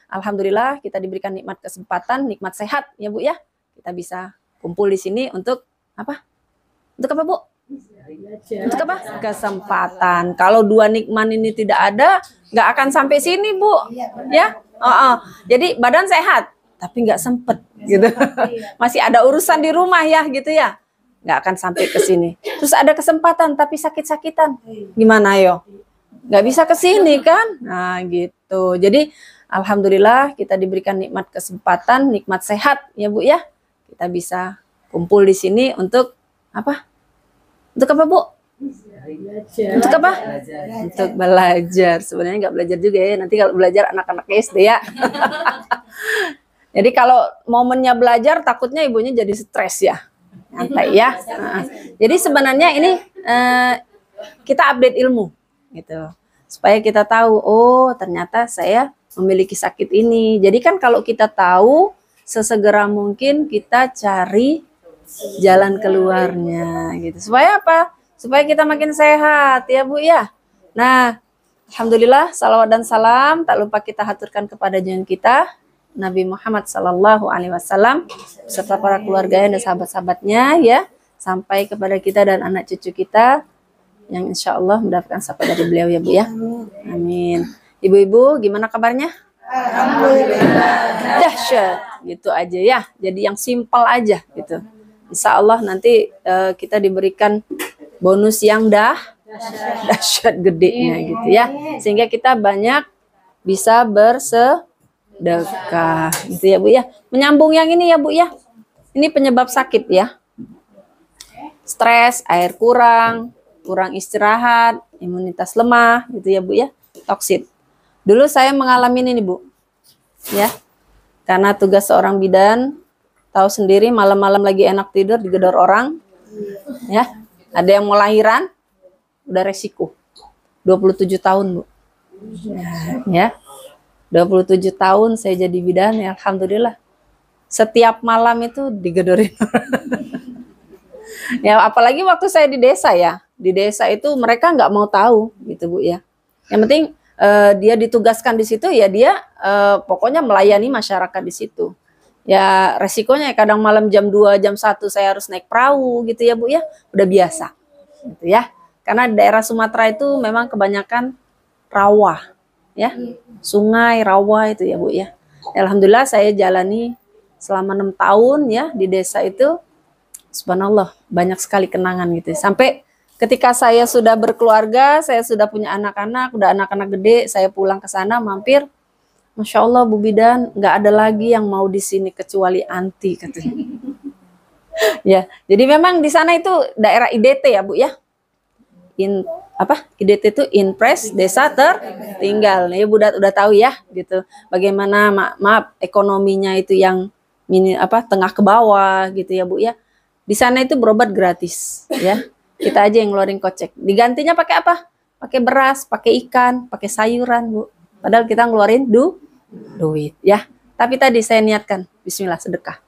alhamdulillah kita diberikan nikmat kesempatan, nikmat sehat ya Bu ya. Kita bisa kumpul di sini untuk apa? Untuk apa Bu? Untuk apa? Kesempatan. Kalau dua nikmat ini tidak ada, nggak akan sampai sini Bu. Ya, jadi badan sehat, tapi nggak sempet gitu. Masih ada urusan di rumah ya gitu ya. Nggak akan sampai ke sini. Terus ada kesempatan tapi sakit-sakitan. Gimana yo? Nggak bisa ke sini kan? Nah gitu. Jadi alhamdulillah kita diberikan nikmat kesempatan, nikmat sehat ya Bu ya. Kita bisa kumpul di sini untuk apa? Untuk apa Bu? Untuk apa? Untuk belajar. Sebenarnya nggak belajar juga ya. Nanti kalau belajar anak-anak SD ya. Jadi kalau momennya belajar takutnya ibunya jadi stres ya. Santai ya. Jadi sebenarnya ini kita update ilmu gitu. Supaya kita tahu, oh ternyata saya memiliki sakit ini. Jadi kan kalau kita tahu, sesegera mungkin kita cari jalan keluarnya gitu. Supaya apa? Supaya kita makin sehat ya Bu ya. Nah, alhamdulillah salawat dan salam tak lupa kita haturkan kepada junjungan kita Nabi Muhammad Sallallahu Alaihi Wasallam serta para keluarganya dan sahabat-sahabatnya ya, sampai kepada kita dan anak cucu kita yang insya Allah mendapatkan syafaat dari beliau ya Bu ya. Amin. Ibu-ibu gimana kabarnya? Alhamdulillah. Dahsyat gitu aja ya. Jadi yang simpel aja gitu. Insya Allah nanti kita diberikan bonus yang dahsyat gedenya gitu ya. Sehingga kita banyak bisa bersedekah gitu ya Bu ya. Menyambung yang ini ya Bu ya. Ini penyebab sakit ya. Stres, air kurang istirahat, imunitas lemah gitu ya Bu ya. Toksit. Dulu saya mengalami ini Bu. Ya. Karena tugas seorang bidan, tahu sendiri malam-malam lagi enak tidur digedor orang. Ya. Ada yang mau lahiran, udah resiko. 27 tahun Bu. Ya. 27 tahun saya jadi bidan ya alhamdulillah. Setiap malam itu digedorin. Ya apalagi waktu saya di desa ya. Di desa itu mereka nggak mau tahu gitu Bu ya. Yang penting dia ditugaskan di situ ya dia pokoknya melayani masyarakat di situ. Ya resikonya kadang malam jam 2, jam 1 saya harus naik perahu gitu ya Bu ya. Udah biasa gitu ya. Karena daerah Sumatera itu memang kebanyakan rawa ya. Sungai, rawa itu ya Bu ya. Alhamdulillah saya jalani selama 6 tahun ya di desa itu. Subhanallah banyak sekali kenangan gitu. Sampai ketika saya sudah berkeluarga, saya sudah punya anak-anak, udah anak-anak gede, saya pulang ke sana mampir. Masya Allah Bu Bidan, nggak ada lagi yang mau di sini kecuali anti katanya. Ya, jadi memang di sana itu daerah IDT ya Bu ya. IDT itu Impres Desa Tertinggal. Ya Bu udah tahu ya gitu. Bagaimana maaf ekonominya itu yang tengah ke bawah gitu ya Bu ya. Di sana itu berobat gratis ya. Kita aja yang ngeluarin kocek. Digantinya pakai apa? Pakai beras, pakai ikan, pakai sayuran, Bu. Padahal kita ngeluarin duit ya. Tapi tadi saya niatkan bismillah sedekah.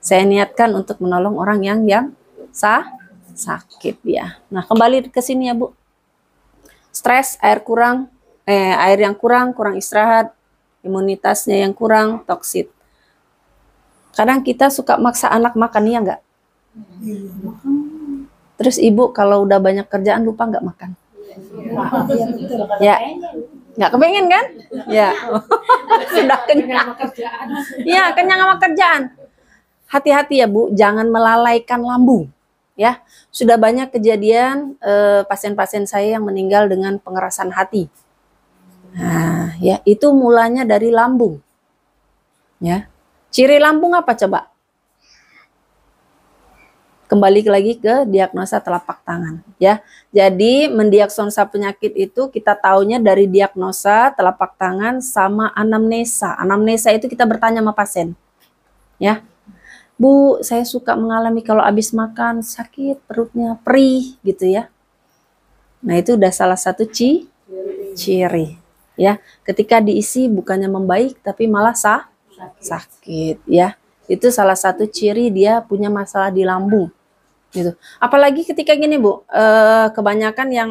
Saya niatkan untuk menolong orang yang sakit ya. Nah, kembali ke sini ya, Bu. Stres, air yang kurang istirahat, imunitasnya yang kurang, toksit. Kadang kita suka maksa anak makan ya enggak? Terus ibu kalau udah banyak kerjaan lupa nggak makan? Ya, nggak kepengen kan? Ya, sudah kenyang. Ya, kenyang sama kerjaan. Hati-hati ya Bu, jangan melalaikan lambung. Ya, sudah banyak kejadian pasien-pasien saya yang meninggal dengan pengerasan hati. Nah, ya itu mulanya dari lambung. Ya, ciri lambung apa coba? Kembali lagi ke diagnosa telapak tangan ya. Jadi mendiagnosa penyakit itu kita taunya dari diagnosa telapak tangan sama anamnesa. Anamnesa itu kita bertanya sama pasien. Ya. Bu, saya suka mengalami kalau habis makan sakit perutnya, perih gitu ya. Nah, itu udah salah satu ciri ya. Ketika diisi bukannya membaik tapi malah sakit ya. Itu salah satu ciri dia punya masalah di lambung. Gitu. Apalagi ketika gini Bu, kebanyakan yang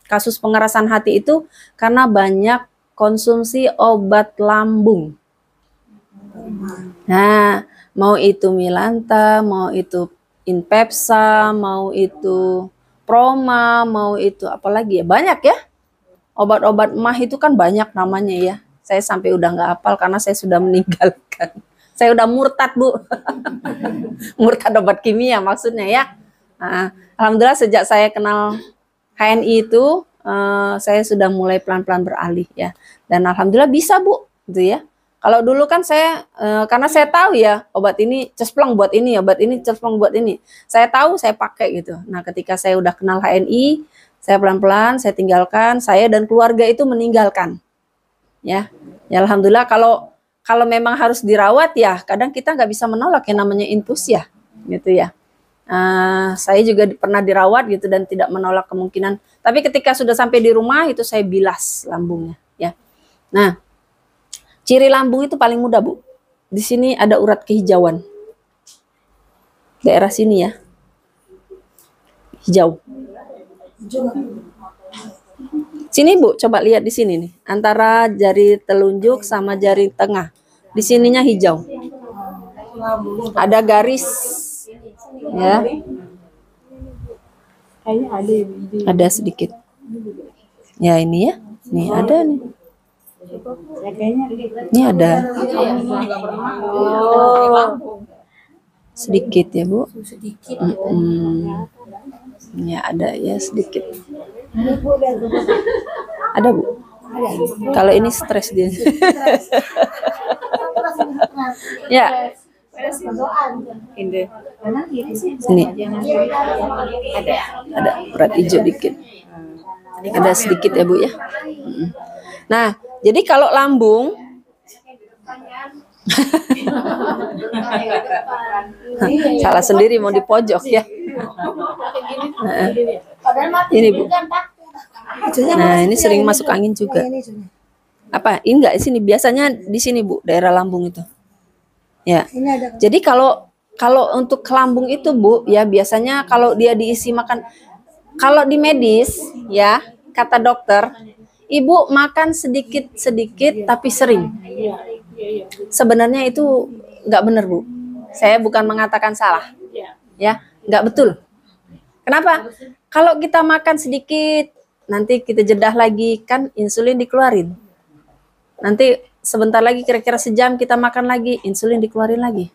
kasus pengerasan hati itu karena banyak konsumsi obat lambung. Nah, mau itu Milanta, mau itu Inpepsa, mau itu Proma, mau itu apalagi ya, banyak ya. Obat-obat mah itu kan banyak namanya ya. Saya sampai udah nggak hafal karena saya sudah meninggalkan. Saya udah murtad, Bu. Murtad obat kimia maksudnya ya. Nah, alhamdulillah sejak saya kenal HNI itu, saya sudah mulai pelan-pelan beralih ya. Dan alhamdulillah bisa, Bu, gitu ya. Kalau dulu kan saya, karena saya tahu ya, obat ini cesplong buat ini, obat ini cesplong buat ini. Saya tahu, saya pakai gitu. Nah, ketika saya udah kenal HNI, saya pelan-pelan, saya tinggalkan, saya dan keluarga itu meninggalkan. Ya, ya alhamdulillah kalau memang harus dirawat ya, kadang kita nggak bisa menolak yang namanya infus ya, gitu ya. Saya juga pernah dirawat gitu dan tidak menolak kemungkinan. Tapi ketika sudah sampai di rumah itu saya bilas lambungnya, ya. Nah, ciri lambung itu paling mudah, Bu. Di sini ada urat kehijauan. Daerah sini ya. Hijau. Sini, Bu, coba lihat di sini nih. Antara jari telunjuk sama jari tengah. Di sininya hijau. Ada garis. Ya. Ada sedikit. Ya, ini ya. Nih ada nih. Ini ada. Sedikit ya, Bu. Ya, ada ya sedikit. Ada, Bu. Kalau ini stres dia. Ya. Ini. Ada urat hijau dikit. Ada sedikit ya, Bu ya. Nah, jadi kalau lambung salah sendiri mau di pojok ya. Ini, Bu. Nah, ini sering masuk angin juga. Apa? Ini enggak di sini, biasanya di sini, Bu, daerah lambung itu. Ya. Jadi kalau untuk lambung itu, Bu, ya biasanya kalau dia diisi makan, kalau di medis ya, kata dokter, Ibu makan sedikit-sedikit tapi sering. Sebenarnya itu nggak benar, Bu. Saya bukan mengatakan salah. Ya, nggak betul. Kenapa? Kalau kita makan sedikit, nanti kita jedah lagi, kan insulin dikeluarin. Nanti sebentar lagi kira-kira sejam kita makan lagi, insulin dikeluarin lagi.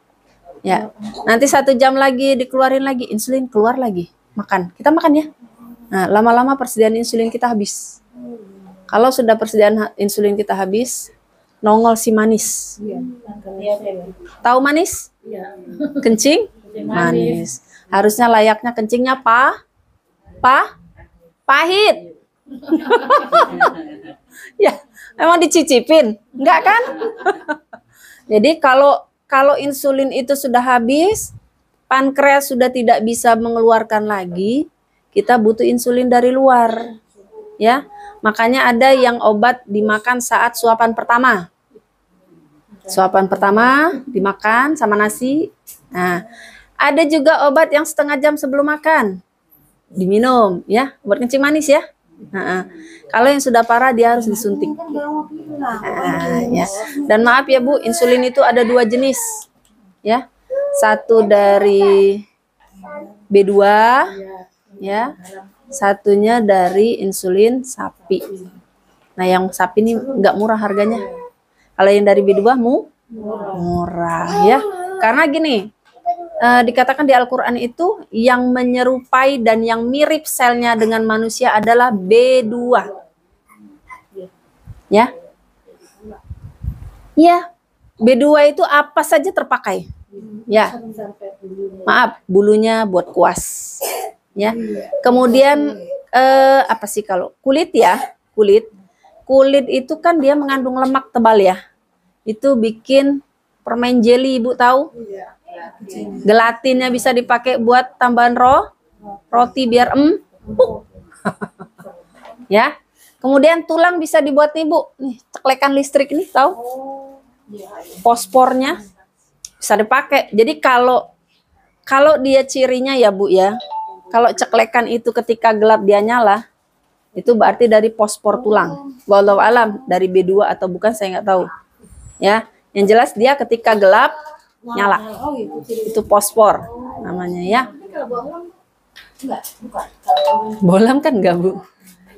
Ya, nanti 1 jam lagi dikeluarin lagi, insulin keluar lagi. Makan, kita makan ya. Nah, lama-lama persediaan insulin kita habis. Kalau sudah persediaan insulin kita habis, nongol si manis. Tahu manis? Kencing? Manis. Harusnya layaknya kencingnya pahit. Ya, emang dicicipin? Enggak kan? Jadi kalau insulin itu sudah habis, pankreas sudah tidak bisa mengeluarkan lagi, kita butuh insulin dari luar. Ya, makanya ada yang obat dimakan saat suapan pertama. Suapan pertama dimakan sama nasi. Nah, ada juga obat yang setengah jam sebelum makan diminum, ya, obat kencing manis ya. Nah, kalau yang sudah parah dia harus disuntik. Nah, ya. Dan maaf ya, Bu, insulin itu ada 2 jenis, ya. Satu dari B2, ya. Satunya dari insulin sapi. Nah, yang sapi ini nggak murah harganya. Kalau yang dari B2 murah ya. Karena gini, dikatakan di Al-Quran itu yang menyerupai dan yang mirip selnya dengan manusia adalah B2. Ya. Ya, B2 itu apa saja terpakai. Ya. Maaf, bulunya buat kuas. Ya. Kemudian apa sih kalau kulit ya? Kulit itu kan dia mengandung lemak tebal ya. Itu bikin permen jelly, Ibu tahu? Gelatinnya bisa dipakai buat tambahan roti biar empuk. Ya. Kemudian tulang bisa dibuat nih, Bu. Nih, ceklekan listrik nih, tahu? Fosfornya bisa dipakai. Jadi kalau dia cirinya ya, Bu ya. Kalau ceklekan itu ketika gelap dia nyala, itu berarti dari fosfor tulang. Wallahu alam dari B2 atau bukan saya nggak tahu. Ya, yang jelas dia ketika gelap nyala. Itu fosfor namanya ya. Bohlam kan enggak, Bu?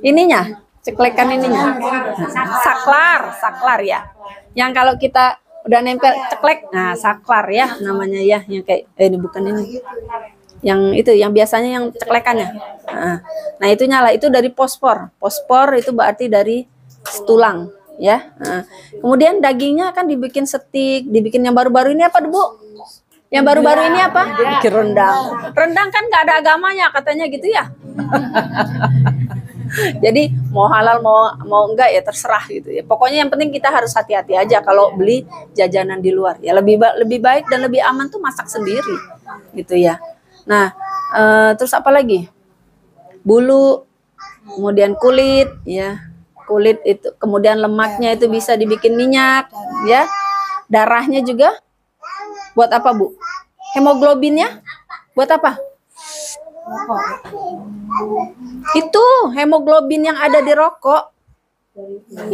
Ininya, ceklekan ininya. Saklar ya. Yang kalau kita udah nempel ceklek, nah saklar ya namanya ya, yang kayak ini bukan ini. Yang itu yang biasanya yang ceklekannya. Nah, itu nyala, itu dari fosfor. Fosfor itu berarti dari tulang ya. Kemudian dagingnya kan dibikin steak, dibikin yang baru-baru ini apa, Bu? Yang baru-baru ini apa? Bikin rendang. Rendang kan nggak ada agamanya katanya gitu ya. Jadi mau halal mau enggak ya terserah gitu ya. Pokoknya yang penting kita harus hati-hati aja kalau beli jajanan di luar. Ya lebih baik dan lebih aman tuh masak sendiri gitu ya. Nah, terus apa lagi? Bulu, kemudian kulit ya. Kulit itu, kemudian lemaknya itu bisa dibikin minyak ya. Darahnya juga buat apa, Bu? Hemoglobinnya buat apa? Itu hemoglobin yang ada di rokok.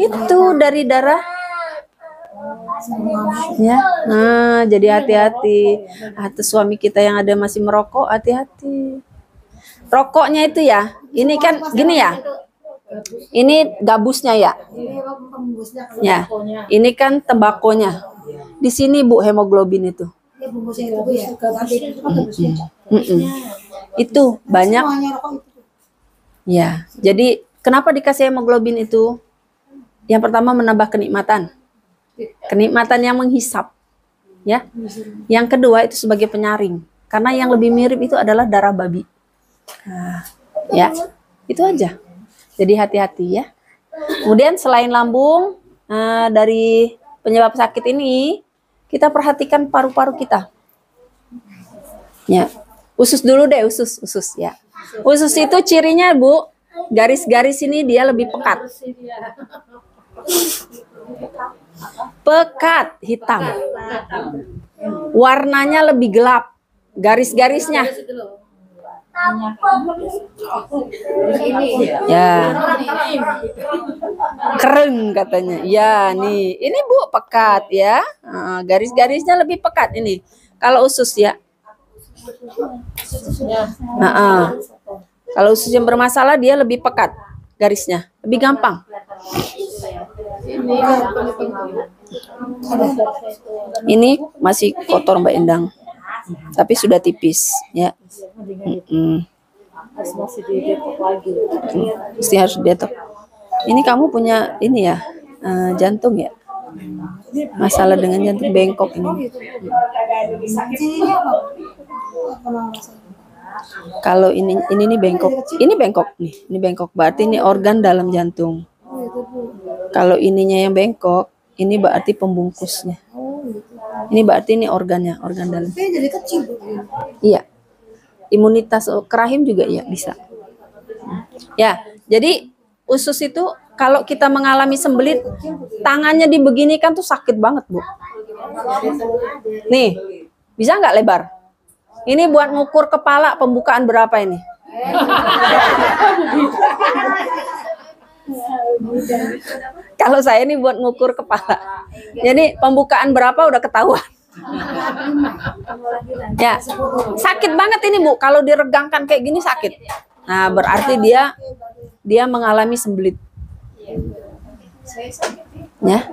Itu dari darah. Ya. Nah, jadi hati-hati. Atau suami kita yang ada masih merokok, hati-hati. Rokoknya itu ya. Ini kan gini ya. Ini gabusnya ya. Ya. Ini kan tembakonya. Di sini, Bu, hemoglobin itu. Itu banyak. Ya. Jadi kenapa dikasih hemoglobin itu? Yang pertama menambah kenikmatan. Kenikmatan yang menghisap. Ya. Yang kedua itu sebagai penyaring. Karena yang lebih mirip itu adalah darah babi. Nah, ya. Itu aja. Jadi hati-hati ya. Kemudian selain lambung, dari penyebab sakit ini, kita perhatikan paru-paru kita. Ya. Usus dulu deh, usus ya. Usus itu cirinya, Bu, garis-garis ini dia lebih pekat. Pekat, hitam. Warnanya lebih gelap. Garis-garisnya. Ya. Keren katanya. Ya, nih. Ini, Bu, pekat ya. Garis-garisnya lebih pekat ini. Kalau usus ya. Kalau usus yang bermasalah dia lebih pekat garisnya, lebih gampang. Ini masih kotor Mbak Endang, tapi sudah tipis ya. Mesti harus detox. Ini kamu punya ini ya, jantung ya? Masalah dengan jantung bengkok ini. Kalau ini nih bengkok, ini bengkok nih, ini bengkok berarti ini organ dalam jantung. Kalau ininya yang bengkok, ini berarti pembungkusnya. Ini berarti ini organnya, organ dalam. Iya, imunitas ke rahim juga ya bisa. Ya, jadi usus itu kalau kita mengalami sembelit, tangannya dibeginikan tuh sakit banget, Bu. Nih, bisa nggak lebar? Ini buat ngukur kepala pembukaan berapa ini? Kalau saya ini buat ngukur kepala. Jadi pembukaan berapa udah ketahuan. Ya, sakit banget ini, Bu. Kalau diregangkan kayak gini sakit. Nah, berarti dia mengalami sembelit. Ya.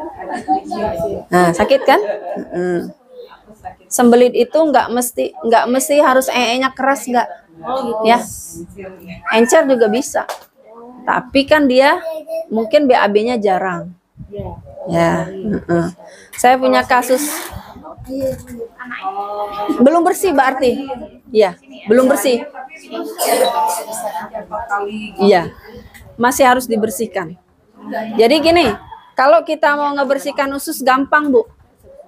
Nah, sakit kan? Sembelit itu nggak mesti harus nya keras, nggak. Ya. Encer juga bisa. Tapi kan dia mungkin BAB-nya jarang. Ya. Saya punya kasus belum bersih berarti. Ya, belum bersih. Iya. Masih harus dibersihkan. Jadi gini, kalau kita mau ngebersihkan usus gampang, Bu.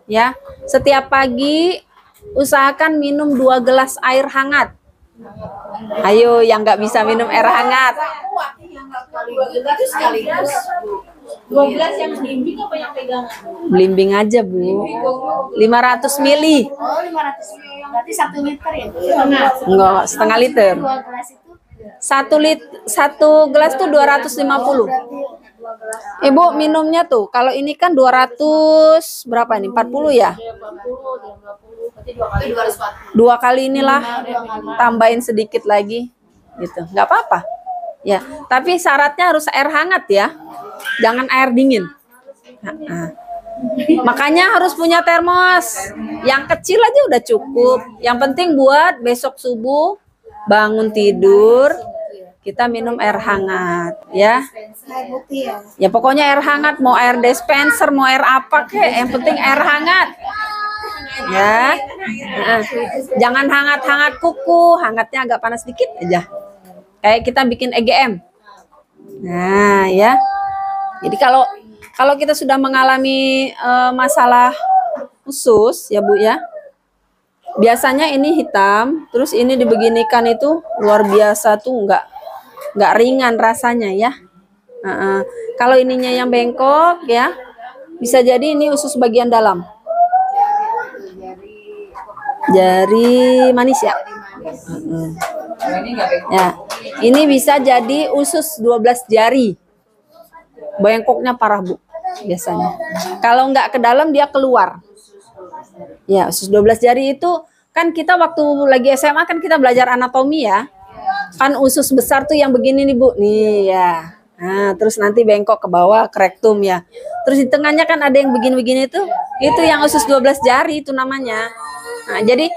Ya, setiap pagi usahakan minum 2 gelas air hangat. Ayo yang nggak bisa minum air hangat. 2 gelas yang belimbing apa yang pegangan? Belimbing aja, Bu. 500 mili. Oh, 500 mili. Berarti 1 liter ya? Setengah. Enggak, setengah liter. 2 gelas itu Satu gelas tuh 250. Ibu minumnya tuh, kalau ini kan 200 berapa nih? 40 ya? 40, berarti 2 kali 240. 2 kali inilah, tambahin sedikit lagi, gitu. Nggak apa-apa. Ya, tapi syaratnya harus air hangat ya, jangan air dingin. Nah. Makanya harus punya termos. Yang kecil aja udah cukup. Yang penting buat besok subuh bangun tidur kita minum air hangat ya. Ya pokoknya air hangat, mau air dispenser, mau air apa kek, yang penting air hangat. Ya. Nah, jangan hangat-hangat kuku, hangatnya agak panas dikit aja. Kayak kita bikin EGM. Nah, ya. Jadi kalau kita sudah mengalami masalah usus ya Bu ya, biasanya ini hitam, terus ini dibeginikan itu luar biasa tuh, nggak ringan rasanya ya. Kalau ininya yang bengkok ya, bisa jadi ini usus bagian dalam, jari manis ya. Ya, ini bisa jadi usus 12 jari, bengkoknya parah Bu. Biasanya kalau nggak ke dalam dia keluar ya. Usus 12 jari itu kan kita waktu lagi SMA kan kita belajar anatomi ya, kan usus besar tuh yang begini nih Bu nih ya. Nah terus nanti bengkok ke bawah ke rektum ya, terus di tengahnya kan ada yang begini-begini itu yang usus 12 jari itu namanya. Nah jadi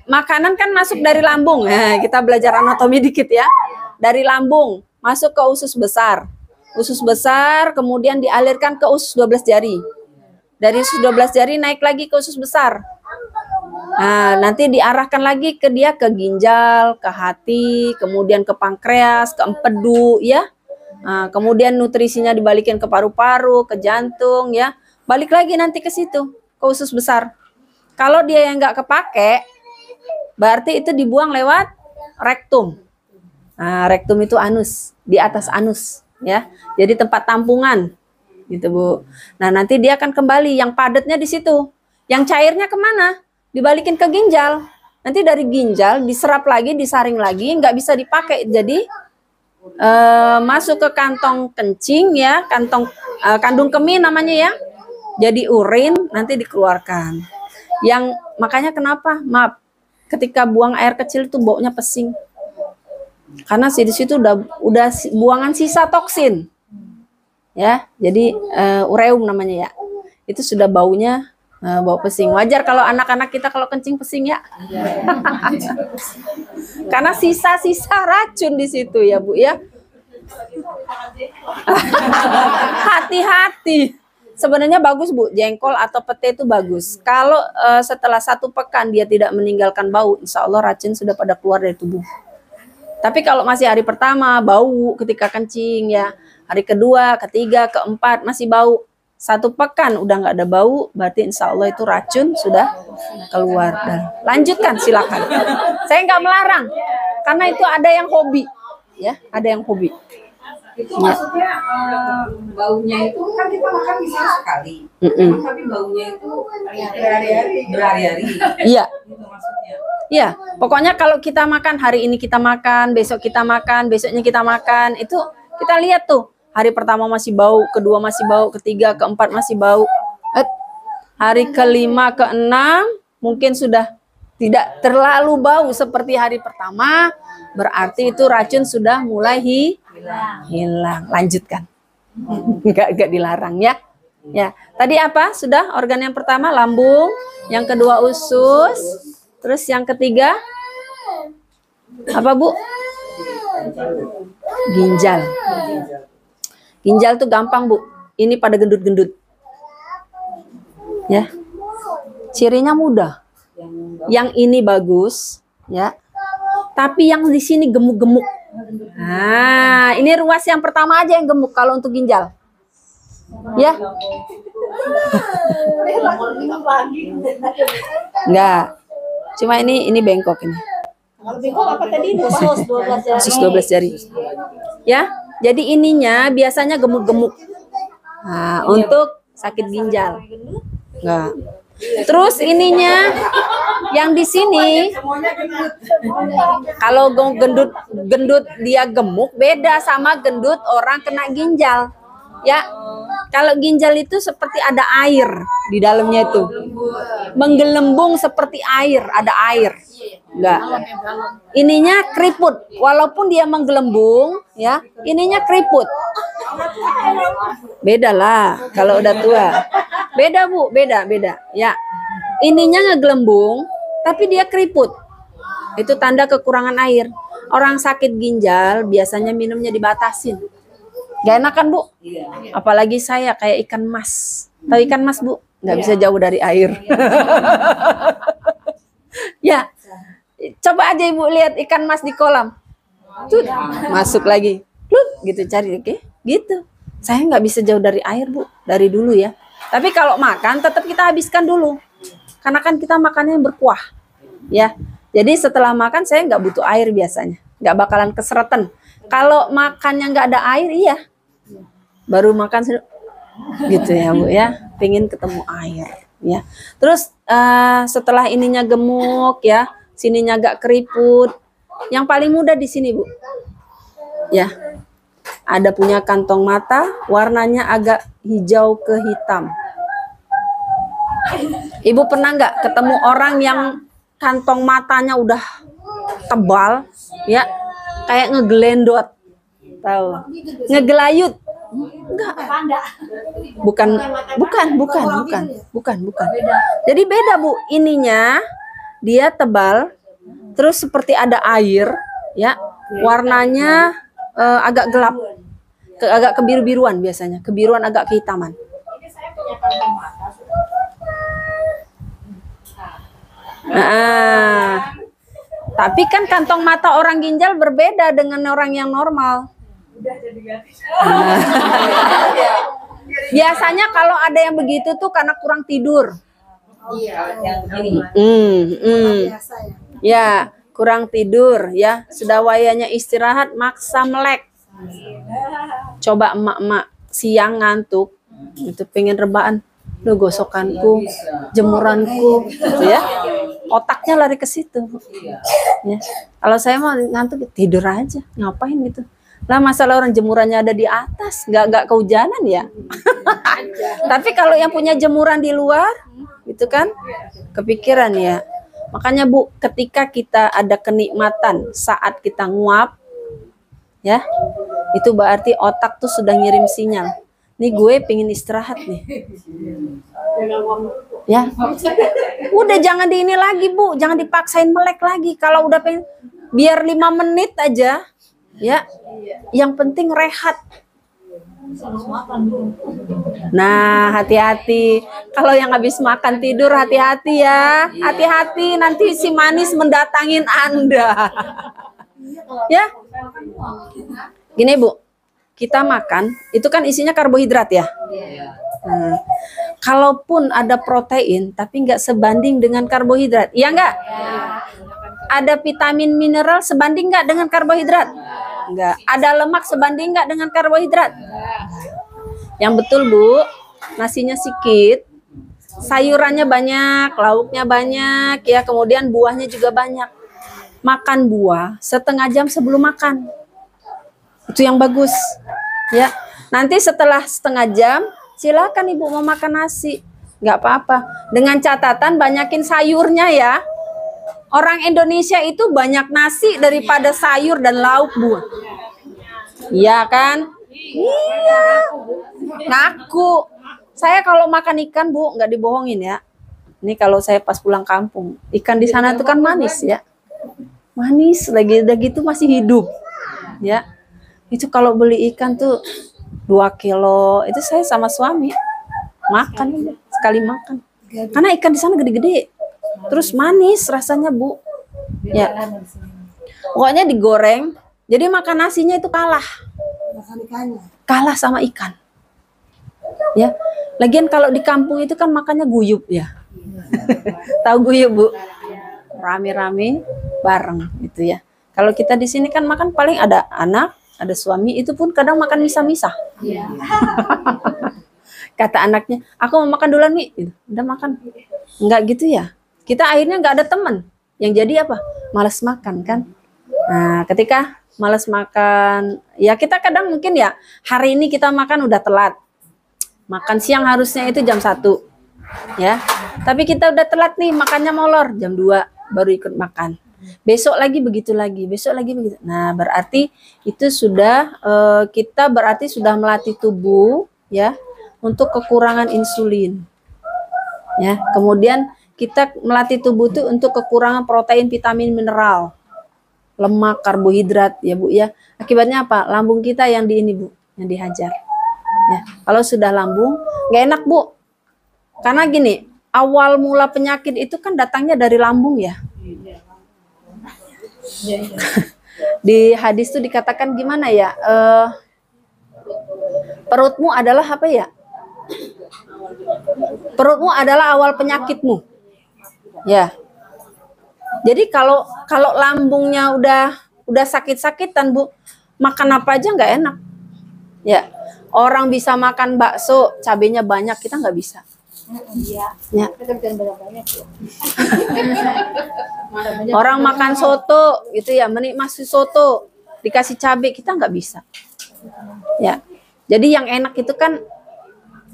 makanan kan masuk dari lambung. Nah, kita belajar anatomi dikit ya, dari lambung masuk ke usus besar. Usus besar kemudian dialirkan ke usus 12 jari. Dari usus 12 jari naik lagi ke usus besar. Nah, nanti diarahkan lagi ke ginjal, ke hati, kemudian ke pankreas, ke empedu ya. Nah, kemudian nutrisinya dibalikin ke paru-paru, ke jantung ya. Balik lagi nanti ke situ, ke usus besar. Kalau dia yang nggak kepake, berarti itu dibuang lewat rektum. Nah, rektum itu anus, di atas anus. Ya, jadi tempat tampungan, gitu Bu. Nah nanti dia akan kembali, yang padatnya di situ, yang cairnya kemana? Dibalikin ke ginjal. Nanti dari ginjal diserap lagi, disaring lagi, nggak bisa dipakai, jadi masuk ke kantong kencing ya, kandung kemih namanya ya. Jadi urin nanti dikeluarkan. Yang makanya kenapa? Maaf, ketika buang air kecil itu baunya pesing. Karena di situ udah buangan sisa toksin, ya. Jadi ureum namanya ya. Itu sudah baunya bau pesing. Wajar kalau anak-anak kita kalau kencing pesing ya. Karena sisa-sisa racun di situ ya Bu ya. Hati-hati. Sebenarnya bagus Bu, jengkol atau pete itu bagus. Kalau setelah 1 pekan dia tidak meninggalkan bau, insya Allah racun sudah pada keluar dari tubuh. Tapi kalau masih hari pertama bau ketika kencing ya, hari kedua, ketiga, keempat masih bau, 1 pekan udah nggak ada bau, berarti insya Allah itu racun sudah keluar. Dan lanjutkan silakan. Saya nggak melarang, karena itu ada yang hobi, ya, ada yang hobi. Itu maksudnya baunya itu kan kita makan bisa sekali, tapi baunya itu berhari-hari. Iya. Itu maksudnya. Iya, pokoknya kalau kita makan hari ini kita makan, besok kita makan, besoknya kita makan, itu kita lihat tuh hari pertama masih bau, kedua masih bau, ketiga, keempat masih bau, hari kelima, keenam mungkin sudah tidak terlalu bau seperti hari pertama, berarti itu racun sudah mulai hilang. Lanjutkan, nggak dilarang ya. Ya, tadi apa? Sudah organ yang pertama lambung, yang kedua usus. Terus yang ketiga apa Bu? Ginjal. Ginjal tuh gampang Bu. Ini pada gendut-gendut. Ya. Cirinya mudah. Yang ini bagus, ya. Tapi yang di sini gemuk-gemuk. Nah, ini ruas yang pertama aja yang gemuk kalau untuk ginjal. Ya. Enggak. Cuma ini bengkok ini. Kalau bengkok apa tadi? Usus 12 jari. Usus 12 jari. Ya, jadi ininya biasanya gemuk-gemuk. Nah, untuk sakit ginjal. Enggak. Terus ininya Yang di sini Semuanya gendut. kalau gendut dia gemuk beda sama gendut orang kena ginjal. Ya. Kalau ginjal itu seperti ada air di dalamnya itu. Menggelembung seperti air, ada air. Enggak. Ininya keriput. Walaupun dia menggelembung, ya, ininya keriput. Beda lah kalau udah tua. Beda, Bu, beda. Ya. Ininya ngegelembung, tapi dia keriput. Itu tanda kekurangan air. Orang sakit ginjal biasanya minumnya dibatasin. Gak enak kan, Bu? Apalagi saya kayak ikan mas. Tahu ikan mas, Bu? Nggak bisa jauh dari air. Ya, coba aja Ibu lihat ikan mas di kolam. Tuh, masuk lagi. Gitu cari, oke? Gitu. Saya nggak bisa jauh dari air, Bu. Dari dulu ya. Tapi kalau makan tetap kita habiskan dulu. Karena kan kita makannya berkuah. Ya. Jadi setelah makan saya nggak butuh air biasanya. Nggak bakalan keseretan. Kalau makannya nggak ada air, iya. Baru makan gitu ya, Bu ya. Pengen ketemu air ya. Terus setelah ininya gemuk ya, sininya agak keriput. Yang paling mudah di sini, Bu. Ya. Ada punya kantong mata, warnanya agak hijau ke hitam. Ibu pernah nggak ketemu orang yang kantong matanya udah tebal ya, kayak ngegelendot, tahu? Ngegelayut. Enggak. Bukan. Jadi beda, Bu. Ininya dia tebal, terus seperti ada air, ya. Warnanya agak gelap, agak kebiru-biruan biasanya, kebiruan agak kehitaman. Tapi kan kantong mata orang ginjal berbeda dengan orang yang normal. Biasanya kalau ada yang begitu tuh karena kurang tidur. Ya, kurang tidur ya. Sudah wayanya istirahat maksa melek. Coba emak-emak siang ngantuk, itu pengen rebahan. Duh, gosokanku, jemuranku, gitu ya. Otaknya lari ke situ. Ya. Kalau saya mau ngantuk tidur aja, ngapain gitu. Lah masalah orang jemurannya ada di atas, nggak kehujanan ya. Tapi kalau yang punya jemuran di luar, itu kan kepikiran ya. Makanya Bu, ketika kita ada kenikmatan saat kita nguap, ya, itu berarti otak tuh sudah ngirim sinyal. Nih gue pengen istirahat nih. Ya, udah jangan di ini lagi Bu, jangan dipaksain melek lagi. Kalau udah pengen, biar 5 menit aja. Ya, yang penting rehat. Nah, hati-hati. Kalau yang habis makan tidur, hati-hati ya. Hati-hati, nanti si manis mendatangin Anda. Ya, gini Bu, kita makan, itu kan isinya karbohidrat ya. Nah, kalaupun ada protein, tapi nggak sebanding dengan karbohidrat, iya nggak? Ada vitamin mineral sebanding nggak dengan karbohidrat? Enggak. Ada lemak sebanding nggak dengan karbohidrat? Yang betul Bu, nasinya sedikit, sayurannya banyak, lauknya banyak, ya, kemudian buahnya juga banyak. Makan buah setengah jam sebelum makan, itu yang bagus, ya. Nanti setelah setengah jam, silakan Ibu mau makan nasi, nggak apa-apa. Dengan catatan banyakin sayurnya ya. Orang Indonesia itu banyak nasi daripada sayur dan lauk, Bu. Iya kan? Iya. Ngaku. Saya kalau makan ikan, Bu, nggak dibohongin ya. Ini kalau saya pas pulang kampung, ikan di sana tuh kan manis ya. Manis lagi, udah gitu masih hidup. Ya. Itu kalau beli ikan tuh 2 kilo, itu saya sama suami makan sekali makan. Karena ikan di sana gede-gede. Terus manis rasanya, Bu. Ya. Pokoknya digoreng. Jadi makan nasinya itu kalah. Kalah sama ikan. Ya. Lagian kalau di kampung itu kan makannya guyup ya. Tahu guyup, Bu? Rame-rame bareng gitu ya. Kalau kita di sini kan makan paling ada anak, ada suami, itu pun kadang makan misah-misah. Kata anaknya, aku mau makan duluan, Mi. Udah makan. Enggak gitu ya. kita akhirnya nggak ada teman. Yang jadi apa? Malas makan kan. Nah, ketika malas makan, ya kita kadang mungkin ya hari ini kita makan udah telat. Makan siang harusnya itu jam 1. Ya. Tapi kita udah telat nih, makannya molor jam 2 baru ikut makan. Besok lagi begitu lagi, besok lagi begitu. Nah, berarti itu sudah kita berarti sudah melatih tubuh ya untuk kekurangan insulin. Ya, kemudian kita melatih tubuh itu untuk kekurangan protein, vitamin, mineral, lemak, karbohidrat ya Bu ya. Akibatnya apa? Lambung kita yang di ini Bu, yang dihajar. Ya, kalau sudah lambung nggak enak Bu. Karena gini, awal mula penyakit itu kan datangnya dari lambung ya. Di hadis itu dikatakan gimana ya? Perutmu adalah apa ya? Perutmu adalah awal penyakitmu. Ya. Jadi kalau lambungnya udah sakit-sakitan Bu, makan apa aja nggak enak. Ya. Orang bisa makan bakso, cabenya banyak, kita nggak bisa. Iya. Ya. Kita bukan banyak-banyak ya. Orang makan soto gitu ya, menikmati soto dikasih cabai, kita nggak bisa. Ya. Jadi yang enak itu kan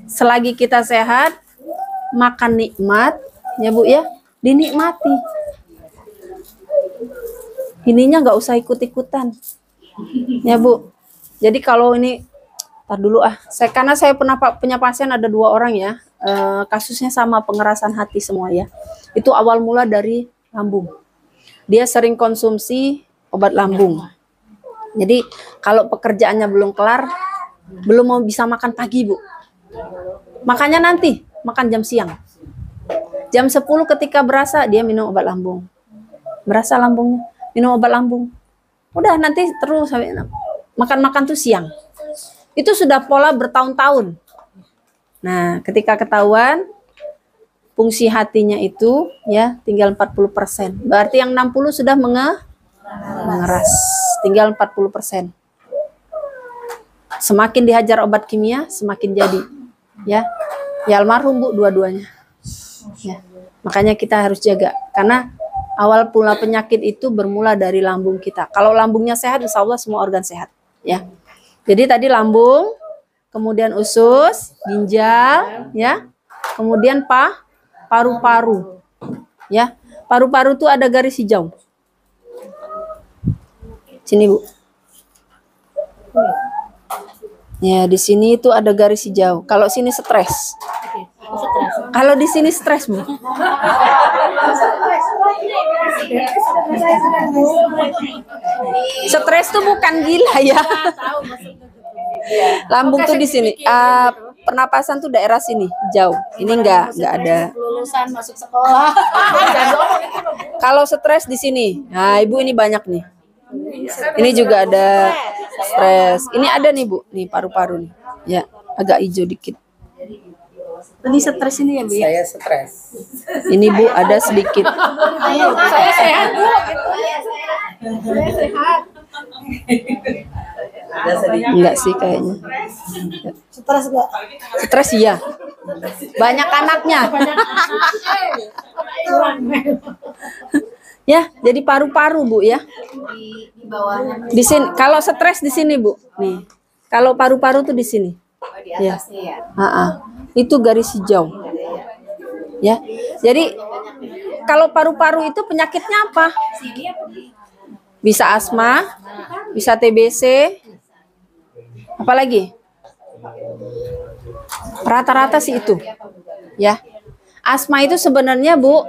selagi kita sehat, makan nikmat, ya Bu ya, dinikmati. Ininya nggak usah ikut-ikutan, ya Bu. Jadi kalau ini, tar dulu karena saya pernah punya pasien ada 2 orang ya, kasusnya sama pengerasan hati semua ya. Itu awal mula dari lambung. Dia sering konsumsi obat lambung. Jadi kalau pekerjaannya belum kelar, belum mau bisa makan pagi Bu. Makanya nanti makan jam siang. Jam 10 ketika berasa dia minum obat lambung. Berasa lambungnya, minum obat lambung. Udah nanti terus sampai makan-makan tuh siang. Itu sudah pola bertahun-tahun. Nah, ketika ketahuan fungsi hatinya itu ya tinggal 40%. Berarti yang 60 sudah mengeras. Tinggal 40%. Semakin dihajar obat kimia, semakin jadi. Ya. Ya almarhum Bu dua-duanya. Ya. Makanya kita harus jaga karena awal mula penyakit itu bermula dari lambung kita. Kalau lambungnya sehat, insya Allah semua organ sehat. Ya. Jadi tadi lambung, kemudian usus, ginjal, ya, kemudian paru-paru, ya. Paru-paru itu ada garis hijau. Sini Bu. Ya di sini itu ada garis hijau. Kalau sini stres. Kalau di sini stres Bu. Stres tuh bukan gila ya. Lambung tuh di sini. Pernapasan tuh daerah sini jauh. Ini enggak ada. Lulusan masuk sekolah. Kalau stres di sini. Nah, Ibu ini banyak nih. Ini juga ada stres. Ini ada nih Bu, nih paru-paru nih. Ya, agak hijau dikit. Ini stres ini ya Bu ya? Saya stres. Ini Bu ada sedikit. Saya sehat Bu. Saya sehat. Ada sedikit. Enggak sih kayaknya. Stres enggak? Stres iya. Banyak anaknya. Ya, jadi paru-paru Bu ya. Di bawahnya. Di sini. Kalau stres di sini Bu. Nih. Kalau paru-paru tuh di sini. Di atasnya ya. Itu garis hijau. Ya. Jadi kalau paru-paru itu penyakitnya apa? Bisa asma, bisa TBC, apalagi? Rata-rata sih itu. Ya. Asma itu sebenarnya Bu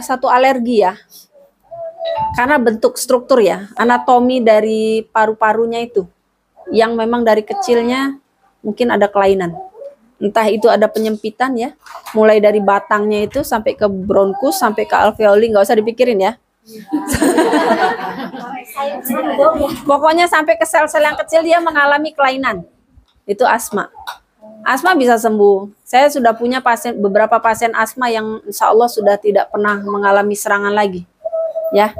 satu alergi ya. Karena bentuk struktur ya, anatomi dari paru-parunya itu yang memang dari kecilnya mungkin ada kelainan. Entah itu ada penyempitan ya, mulai dari batangnya itu sampai ke bronkus, sampai ke alveoli, nggak usah dipikirin ya. Pokoknya sampai ke sel-sel yang kecil dia mengalami kelainan. Itu asma. Asma bisa sembuh. Saya sudah punya beberapa pasien asma yang insya Allah sudah tidak pernah mengalami serangan lagi. Ya,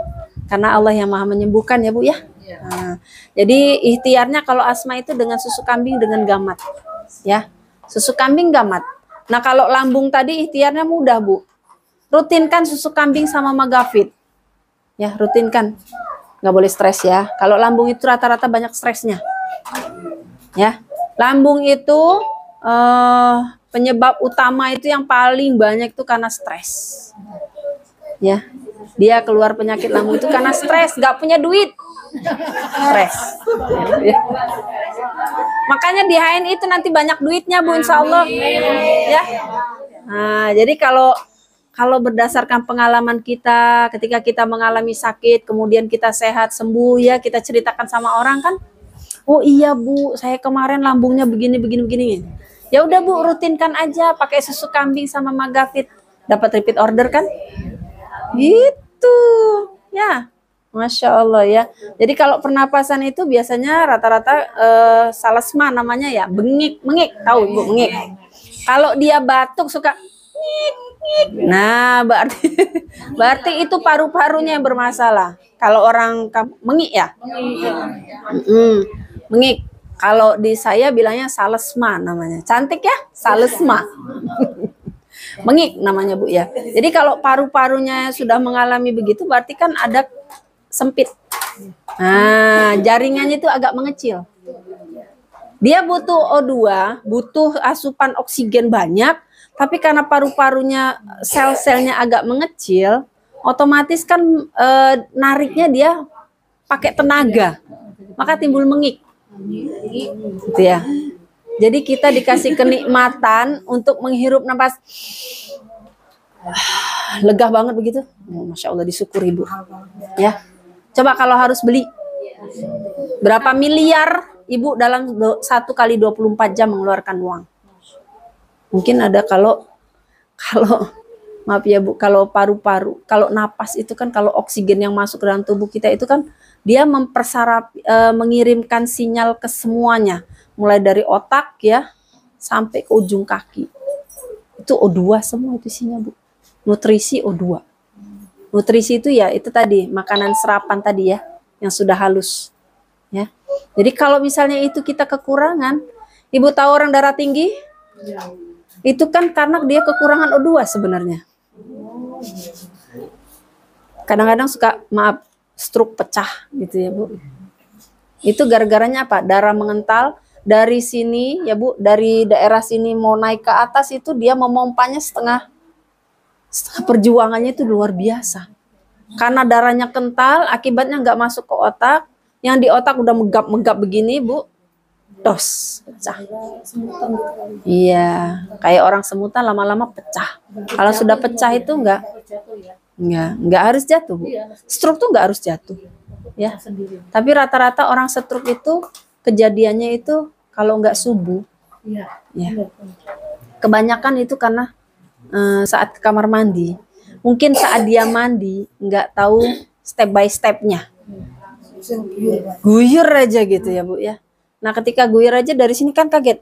karena Allah yang maha menyembuhkan ya Bu ya. Nah, jadi ikhtiarnya kalau asma itu dengan susu kambing dengan gamat. Ya, susu kambing gamat. Nah kalau lambung tadi ikhtiarnya mudah Bu. rutinkan susu kambing sama Magavit. Ya, rutinkan. Nggak boleh stres ya. Kalau lambung itu rata-rata banyak stresnya. Ya, lambung itu penyebab utama itu yang paling banyak itu karena stres. Ya, dia keluar penyakit lambung itu karena stres, nggak punya duit, stres. Ya. Makanya di HN itu nanti banyak duitnya Bu, insya Allah. Ya. Nah, jadi kalau berdasarkan pengalaman kita, ketika kita mengalami sakit, kemudian kita sehat sembuh ya, kita ceritakan sama orang kan, oh iya Bu, saya kemarin lambungnya begini. Ya udah Bu, rutinkan aja pakai susu kambing sama Magavit, dapat repeat order kan? Gitu, ya, Masya Allah ya. Jadi kalau pernapasan itu biasanya rata-rata salesma namanya ya, mengik, tahu Bu mengik. Kalau dia batuk suka nah berarti itu paru-parunya yang bermasalah. Kalau orang mengik ya, mengik. Kalau di saya bilangnya salesma namanya, cantik ya, salesma. Mengik namanya Bu ya. Jadi kalau paru-parunya sudah mengalami begitu berarti kan ada sempit. Nah, jaringannya itu agak mengecil. Dia butuh O2, butuh asupan oksigen banyak, tapi karena paru-parunya sel-selnya agak mengecil, otomatis kan nariknya dia pakai tenaga. Maka timbul mengik. Gitu ya. Jadi kita dikasih kenikmatan untuk menghirup nafas. Lega banget begitu. Masya Allah, disyukuri Bu. Ya. Coba kalau harus beli. Berapa miliar Ibu dalam 1 kali 24 jam mengeluarkan uang. Mungkin ada kalau maaf ya Bu, kalau paru-paru, kalau napas itu kan kalau oksigen yang masuk ke dalam tubuh kita itu kan dia mengirimkan sinyal ke semuanya. Mulai dari otak ya sampai ke ujung kaki. Itu O2 semua itu isinya Bu. Nutrisi O2. Nutrisi itu ya itu tadi makanan serapan tadi ya yang sudah halus. Ya. Jadi kalau misalnya itu kita kekurangan, Ibu tahu orang darah tinggi? Itu kan karena dia kekurangan O2 sebenarnya. Kadang-kadang suka stroke pecah gitu ya Bu. Itu gara-garanya apa? Darah mengental. Dari sini ya Bu, dari daerah sini mau naik ke atas itu dia memompanya setengah perjuangannya itu luar biasa. Karena darahnya kental, akibatnya nggak masuk ke otak. Yang di otak udah megap-megap begini Bu, dos, pecah. Iya, kayak orang semutan lama-lama pecah. Kalau sudah pecah itu nggak harus jatuh Bu. Stroke tuh nggak harus jatuh. Ya. Tapi rata-rata orang stroke itu kejadiannya itu kalau nggak subuh, ya. Kebanyakan itu karena saat ke kamar mandi. Mungkin saat dia mandi nggak tahu step by stepnya, guyur aja gitu ya Bu ya. Nah ketika guyur aja dari sini kan kaget,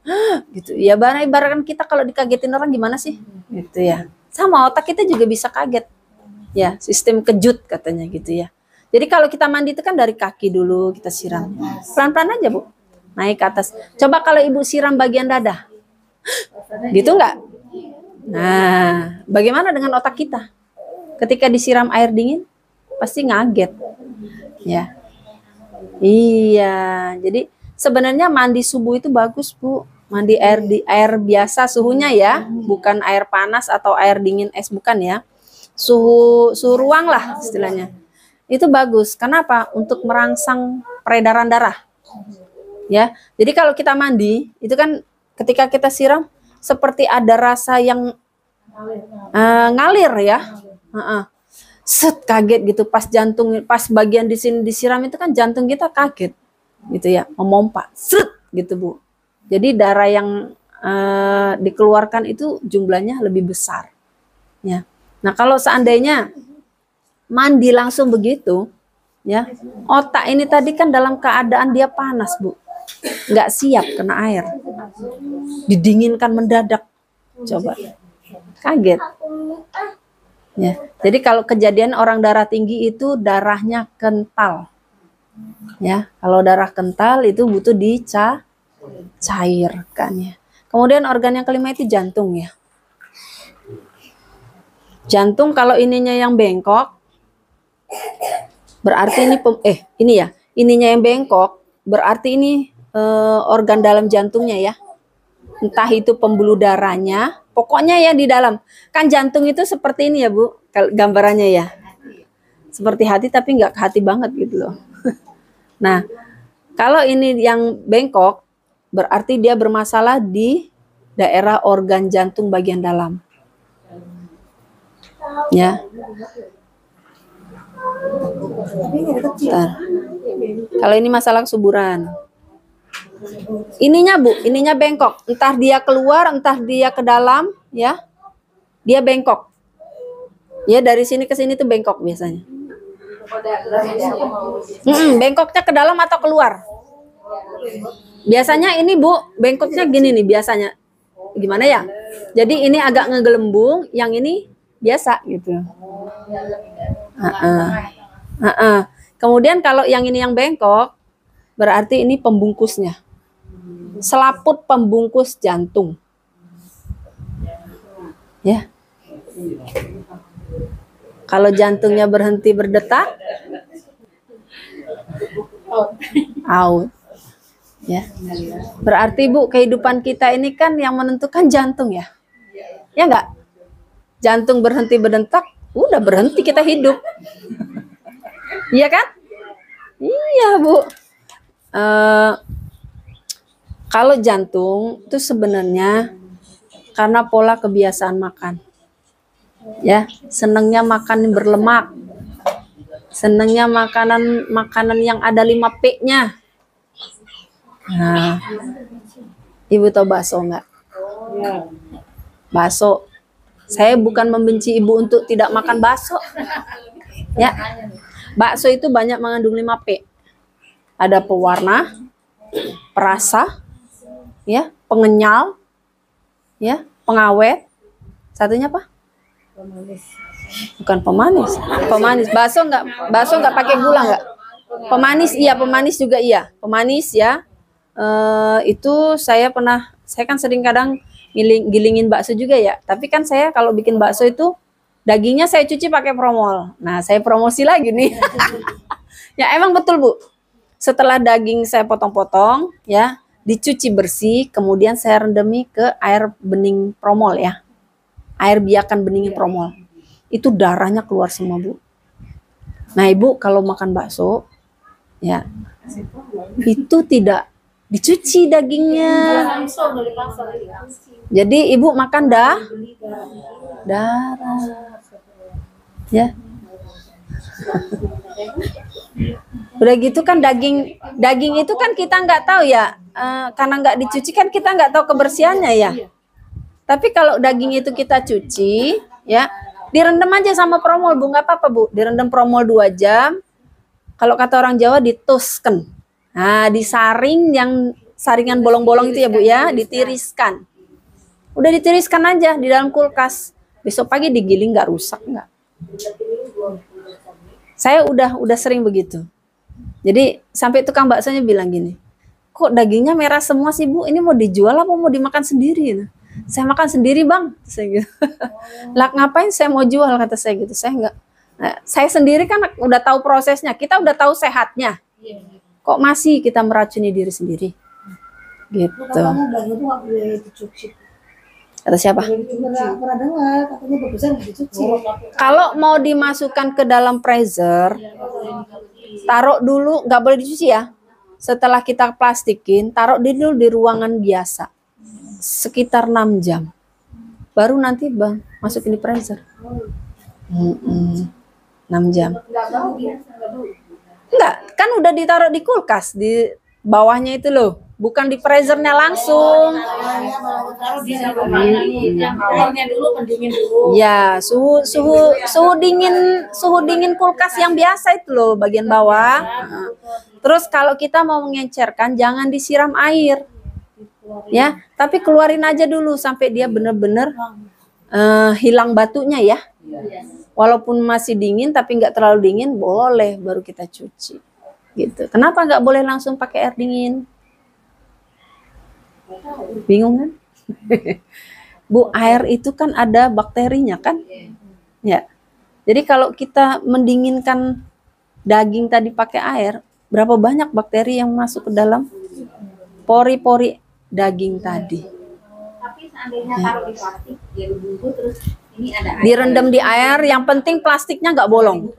gitu. Ya ibaratkan kita kalau dikagetin orang gimana sih, gitu ya. Sama otak kita juga bisa kaget, ya sistem kejut katanya gitu ya. Jadi kalau kita mandi itu kan dari kaki dulu kita siram, pelan-pelan aja Bu. Naik ke atas. Coba kalau Ibu siram bagian dada. Gitu enggak? Nah, bagaimana dengan otak kita? Ketika disiram air dingin, pasti ngaget. Ya. Iya, jadi sebenarnya mandi subuh itu bagus Bu. Mandi air biasa suhunya ya, bukan air panas atau air dingin es, bukan ya. Suhu ruang lah istilahnya. Itu bagus. Kenapa? Untuk merangsang peredaran darah. Ya, jadi kalau kita mandi itu kan ketika kita siram seperti ada rasa yang ngalir ya, set kaget gitu pas jantung, pas bagian di sini disiram itu kan jantung kita kaget gitu ya, memompa, set gitu Bu. Jadi darah yang dikeluarkan itu jumlahnya lebih besar. Ya, nah kalau seandainya mandi langsung begitu, ya otak ini tadi kan dalam keadaan dia panas Bu. Nggak siap kena air, didinginkan mendadak, coba kaget ya. Jadi kalau kejadian orang darah tinggi itu darahnya kental ya. Kalau darah kental itu butuh dicairkan ya. Kemudian organ yang kelima itu jantung ya. Jantung kalau ininya yang bengkok, berarti ini ya, ininya yang bengkok, berarti ini organ dalam jantungnya ya. Entah itu pembuluh darahnya, pokoknya ya di dalam. Kan jantung itu seperti ini ya Bu, gambarannya ya. Seperti hati tapi nggak ke hati banget gitu loh. Nah, kalau ini yang bengkok, berarti dia bermasalah di daerah organ jantung bagian dalam. Ya. Bentar. Kalau ini masalah kesuburan. Ininya Bu, ininya bengkok. Entah dia keluar, entah dia ke dalam, ya. Dia bengkok. Ya, dari sini ke sini tuh bengkok biasanya. Bengkoknya ke dalam atau keluar? Biasanya ini Bu, bengkoknya gini nih biasanya. Gimana ya? Jadi ini agak ngegelembung, yang ini biasa gitu. Kemudian kalau yang ini yang bengkok, berarti ini pembungkusnya. Selaput pembungkus jantung. Ya. Kalau jantungnya berhenti berdetak, out. Ya. Berarti Bu, kehidupan kita ini kan yang menentukan jantung ya. Ya enggak? Jantung berhenti berdetak, udah berhenti kita hidup. Iya kan? Iya Bu. Kalau jantung itu sebenarnya karena pola kebiasaan makan. Ya, senangnya makan berlemak. Senangnya makanan yang ada 5P-nya. Nah, Ibu tahu bakso enggak? Bakso. Saya bukan membenci Ibu untuk tidak makan bakso. Ya. Bakso itu banyak mengandung 5P. Ada pewarna, perasa, ya, pengenyal, ya, pengawet. Satunya apa? Bukan pemanis. Pemanis. Bakso enggak pakai gula enggak? Pemanis iya, pemanis juga iya. Pemanis ya. Itu saya kan sering kadang gilingin bakso juga ya. Tapi kan saya kalau bikin bakso itu dagingnya saya cuci pakai promol. Nah, saya promosi lagi nih. Ya emang betul Bu. Setelah daging saya potong-potong ya, dicuci bersih, kemudian saya rendami ke air bening promol ya. Air biakan beningin promol. Itu darahnya keluar semua Bu. Nah Ibu kalau makan bakso ya, itu tidak dicuci dagingnya. Jadi Ibu makan darah. Ya. Udah gitu kan daging itu kan kita nggak tahu ya, karena nggak dicuci kan kita nggak tahu kebersihannya ya. Tapi kalau daging itu kita cuci, ya, direndam aja sama promol Bu, nggak apa-apa Bu. Direndam promol 2 jam. Kalau kata orang Jawa ditusken. Nah, disaring yang saringan bolong-bolong itu ya Bu ya, ditiriskan. Udah ditiriskan aja di dalam kulkas. Besok pagi digiling nggak rusak nggak. Saya udah sering begitu. Jadi sampai tukang baksonya bilang gini, kok dagingnya merah semua sih Bu? Ini mau dijual apa mau dimakan sendiri? Nah, saya makan sendiri Bang, saya gitu. Lah ngapain saya mau jual kata saya gitu. Saya enggak. Nah, saya sendiri kan udah tahu prosesnya. Kita udah tahu sehatnya. Kok masih kita meracuni diri sendiri? Gitu. Kata siapa? Pernah dengar katanya bagusnya nggak dicuci. Kalau mau dimasukkan ke dalam freezer, taruh dulu, nggak boleh dicuci ya. Setelah kita plastikin, taruh dulu di ruangan biasa. Sekitar 6 jam. Baru nanti Bang masukin di freezer. 6 jam. Enggak, kan udah ditaruh di kulkas di bawahnya itu loh. Bukan di freezernya langsung. Ya, suhu dingin kulkas yang biasa itu loh bagian bawah. Terus kalau kita mau mengencerkan jangan disiram air. Ya, tapi keluarin aja dulu sampai dia benar-benar hilang batunya ya. Walaupun masih dingin tapi nggak terlalu dingin boleh baru kita cuci. Gitu. Kenapa nggak boleh langsung pakai air dingin? Bingung kan? Bu, air itu kan ada bakterinya kan? Ya. Jadi kalau kita mendinginkan daging tadi pakai air, berapa banyak bakteri yang masuk ke dalam pori-pori daging tadi. Tapi seandainya taruh di plastik, dia dibungkus terus ini ada air. Direndam di air, yang penting plastiknya nggak bolong.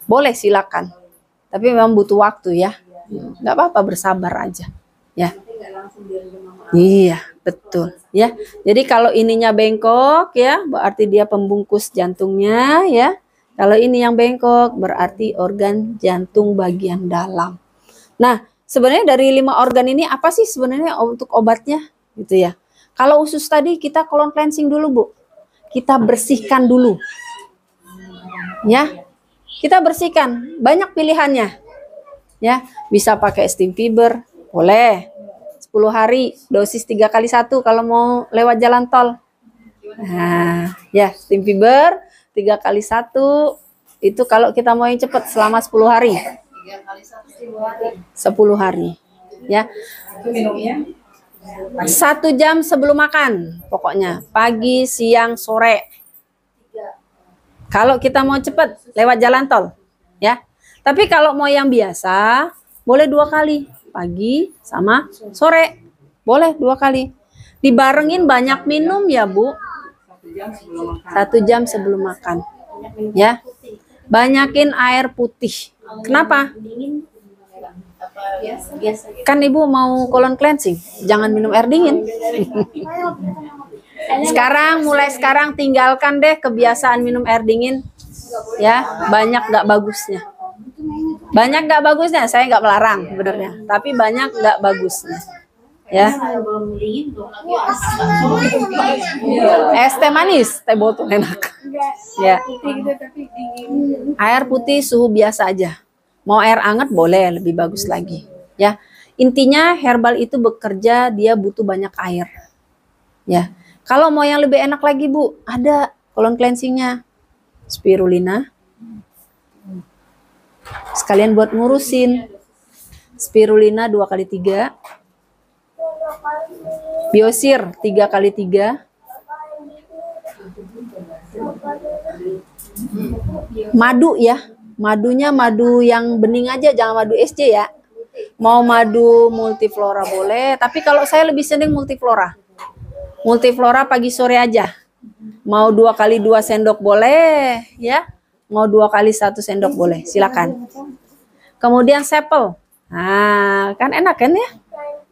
Boleh silakan. Tapi memang butuh waktu ya. Nggak apa-apa, bersabar aja. Ya. Iya, betul. Ya. Jadi kalau ininya bengkok ya, berarti dia pembungkus jantungnya ya. Kalau ini yang bengkok berarti organ jantung bagian dalam. Nah, sebenarnya dari 5 organ ini apa sih sebenarnya untuk obatnya gitu ya. Kalau usus tadi kita colon cleansing dulu, Bu. Kita bersihkan dulu. Ya. Kita bersihkan, banyak pilihannya. Ya, bisa pakai steam fiber, boleh. 10 hari, dosis 3 kali 1 kalau mau lewat jalan tol. Nah, ya, steam fiber 3 kali 1 itu kalau kita mau yang cepat selama 10 hari. 10 hari. Ya. Itu minumnya 1 jam sebelum makan, pokoknya pagi, siang, sore. Kalau kita mau cepat lewat jalan tol, ya. Tapi kalau mau yang biasa, boleh 2 kali, pagi sama sore, boleh 2 kali. Dibarengin banyak minum ya Bu, 1 jam sebelum makan. 1 jam sebelum makan, ya. Banyakin air putih. Kenapa? Kan Ibu mau colon cleansing, jangan minum air dingin. Mulai sekarang tinggalkan deh kebiasaan minum air dingin, ya. Banyak nggak bagusnya. Banyak nggak bagusnya, saya nggak melarang sebenarnya, tapi banyak nggak bagusnya, ya. Es teh manis, teh botol enak, ya. Air putih suhu biasa aja. Mau air hangat boleh, lebih bagus lagi, ya. Intinya herbal itu bekerja, dia butuh banyak air, ya. Kalau mau yang lebih enak lagi Bu, ada colon cleansingnya, spirulina. Sekalian buat ngurusin. Spirulina 2 kali 3. Biosir 3 kali 3. Madu ya. Madunya madu yang bening aja, jangan madu SC ya. Mau madu multiflora boleh, tapi kalau saya lebih seneng multiflora. Multiflora pagi sore aja. Mau 2 kali 2 sendok boleh ya. Mau 2 kali 1 sendok boleh, silakan. Kemudian sepel. Nah, kan enak kan ya?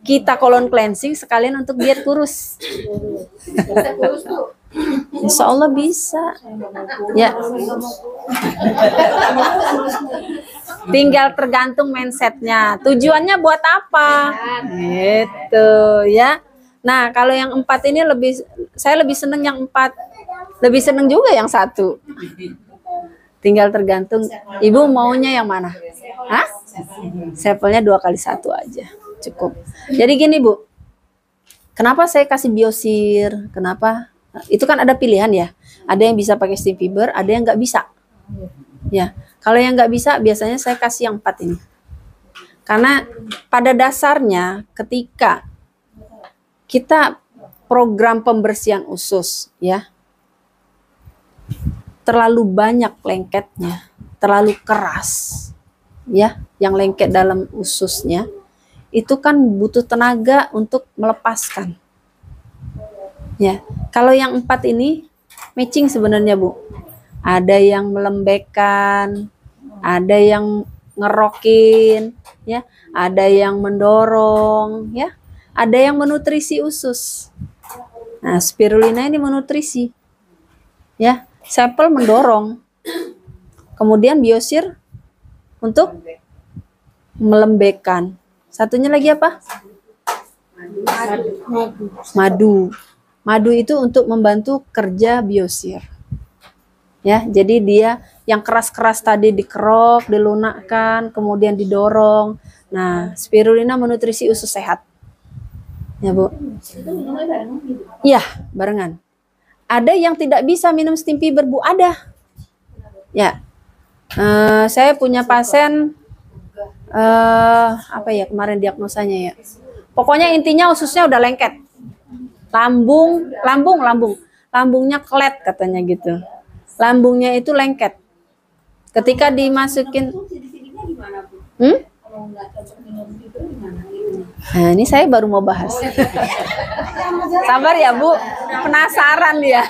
Kita colon cleansing sekalian untuk diet kurus. Insya Allah bisa. Ya. Tinggal tergantung mindsetnya. Tujuannya buat apa? Gitu ya. Nah, kalau yang 4 ini saya lebih seneng yang 4. Lebih seneng juga yang 1. Tinggal tergantung Ibu maunya yang mana. Hah? Sepelnya 2 kali 1 aja. Cukup. Jadi gini Bu. Kenapa saya kasih biosir? Kenapa? Itu kan ada pilihan ya. Ada yang bisa pakai steam fiber, ada yang nggak bisa. Ya. Kalau yang nggak bisa, biasanya saya kasih yang 4 ini. Karena pada dasarnya ketika kita program pembersihan usus ya, terlalu banyak lengketnya, terlalu keras ya, yang lengket dalam ususnya itu kan butuh tenaga untuk melepaskan ya. Kalau yang 4 ini matching sebenarnya Bu, ada yang melembekkan, ada yang ngerokin ya, ada yang mendorong ya, ada yang menutrisi usus. Nah, spirulina ini menutrisi ya. Sepel mendorong, kemudian biosir untuk melembekkan. Satunya lagi apa? Madu. Madu itu untuk membantu kerja biosir. Ya, jadi dia yang keras-keras tadi dikerok, dilunakkan, kemudian didorong. Nah, spirulina menutrisi usus sehat. Ya, Bu. Iya, barengan. Ada yang tidak bisa minum steam fiber Bu, ada. Ya, saya punya pasien apa ya kemarin diagnosanya ya. Pokoknya intinya ususnya udah lengket, lambungnya kelet katanya gitu. Lambungnya itu lengket. Ketika dimasukin, Sini-sininya di mana, Bu? hmm? Kalau nggak cocok minum itu di mana gitu? Nah, ini saya baru mau bahas. Sabar ya Bu, penasaran dia.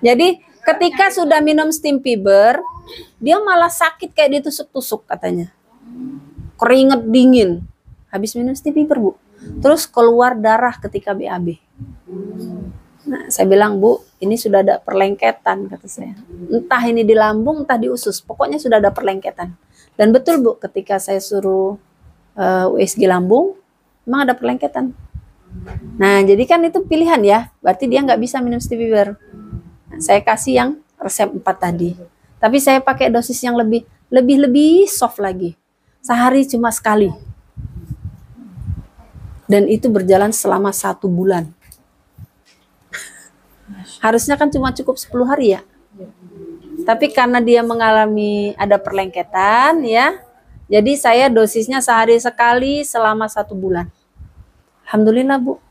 Jadi ketika sudah minum steam fiber, dia malah sakit kayak ditusuk-tusuk katanya. Keringet dingin. Habis minum steam fiber Bu. Terus keluar darah ketika BAB. Nah, saya bilang, Bu, ini sudah ada perlengketan, kata saya. Entah ini di lambung, entah di usus. Pokoknya sudah ada perlengketan. Dan betul, Bu, ketika saya suruh USG lambung, memang ada perlengketan. Nah, jadi kan itu pilihan ya. Berarti dia nggak bisa minum Stiviver. Nah, saya kasih yang resep 4 tadi. Tapi saya pakai dosis yang lebih soft lagi. Sehari cuma sekali. Dan itu berjalan selama 1 bulan. Harusnya kan cuma cukup 10 hari ya. Tapi karena dia mengalami ada perlengketan ya, jadi saya dosisnya sehari sekali selama 1 bulan. Alhamdulillah Bu,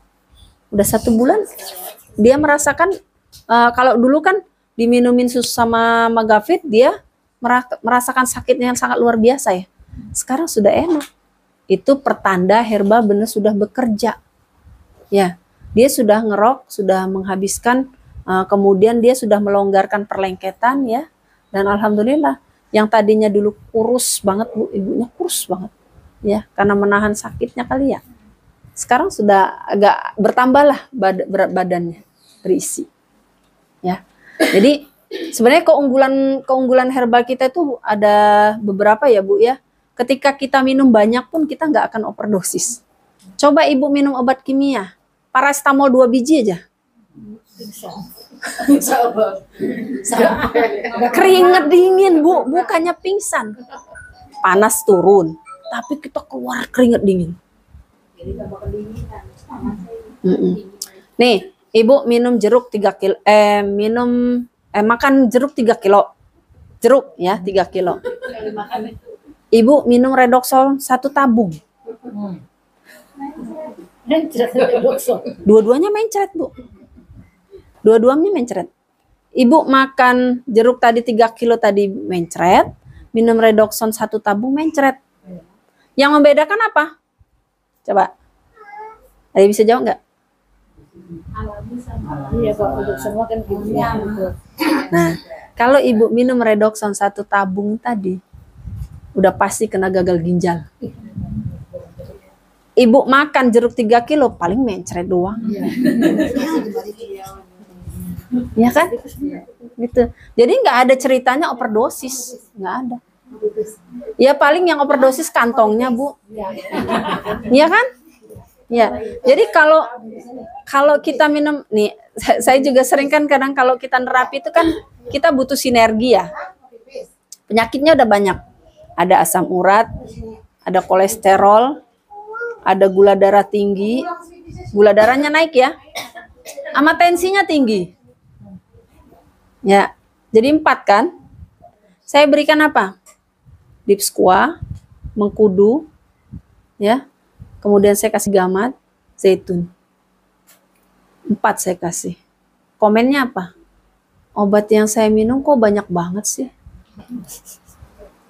udah 1 bulan dia merasakan kalau dulu kan diminumin susu sama Magavit dia merasakan sakitnya yang sangat luar biasa ya. Sekarang sudah enak. Itu pertanda herba benar sudah bekerja. Ya, dia sudah ngerok, sudah menghabiskan. Kemudian dia sudah melonggarkan perlengketan ya, dan alhamdulillah yang tadinya dulu kurus banget Bu, ibunya kurus banget ya karena menahan sakitnya kali ya. Sekarang sudah agak bertambah lah berat badannya, berisi ya. Jadi sebenarnya keunggulan herbal kita itu ada beberapa ya Bu ya. Ketika kita minum banyak pun kita nggak akan overdosis. Coba Ibu minum obat kimia, paracetamol 2 biji aja. Keringet dingin Bu, bukannya pingsan. Panas turun, tapi kita keluar keringet dingin. Nih, Ibu minum jeruk 3 kilo, makan jeruk 3 kilo. Jeruk ya, 3 kilo. Ibu minum Redoxon 1 tabung. Dua-duanya mencret Bu. Dua-duanya mencret. Ibu makan jeruk tadi 3 kilo tadi mencret, minum Redoxon 1 tabung mencret. Yang membedakan apa? Coba. Ada bisa jawab nggak? Iya, Pak, untuk semua kan gitu. Nah, kalau Ibu minum Redoxon 1 tabung tadi, udah pasti kena gagal ginjal. Ibu makan jeruk 3 kilo, paling mencret doang. Ya kan? Gitu. Jadi nggak ada ceritanya overdosis, nggak ada. Ya paling yang overdosis kantongnya Bu. Iya kan? Ya. Jadi kalau kita minum nih, saya juga sering kan kadang kalau kita nerapi itu kan kita butuh sinergi ya. Penyakitnya udah banyak. Ada asam urat, ada kolesterol, ada gula darah tinggi, gula darahnya naik ya. Sama tensinya tinggi. Ya, jadi 4 kan? Saya berikan apa? Dipsqua, mengkudu, ya. Kemudian saya kasih gamat, zaitun. 4 saya kasih. Komennya apa? Obat yang saya minum kok banyak banget sih?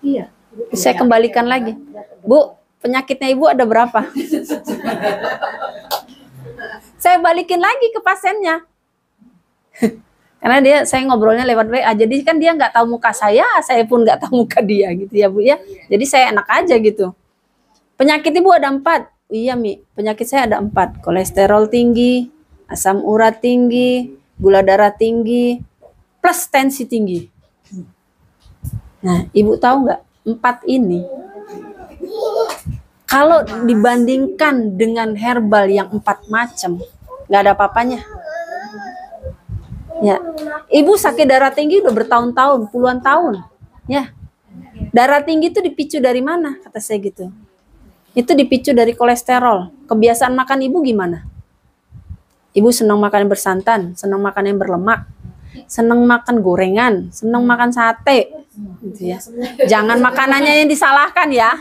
Iya. Saya kembalikan lagi. Bu, penyakitnya Ibu ada berapa? Saya balikin lagi ke pasiennya. Karena saya ngobrolnya lewat WA, jadi kan dia nggak tahu muka saya pun nggak tahu muka dia gitu ya Bu ya. Jadi saya enak aja gitu. Penyakit Ibu ada 4. Iya Mi, penyakit saya ada 4. Kolesterol tinggi, asam urat tinggi, gula darah tinggi, plus tensi tinggi. Nah, Ibu tahu nggak 4 ini? Kalau dibandingkan dengan herbal yang 4 macam, nggak ada apa-apanya. Ya, Ibu sakit darah tinggi udah bertahun-tahun, puluhan tahun. Ya, darah tinggi itu dipicu dari mana? Kata saya gitu. Itu dipicu dari kolesterol. Kebiasaan makan Ibu gimana? Ibu senang makan yang bersantan, senang makan yang berlemak, senang makan gorengan, senang makan sate. Gitu ya. Jangan makanannya yang disalahkan ya.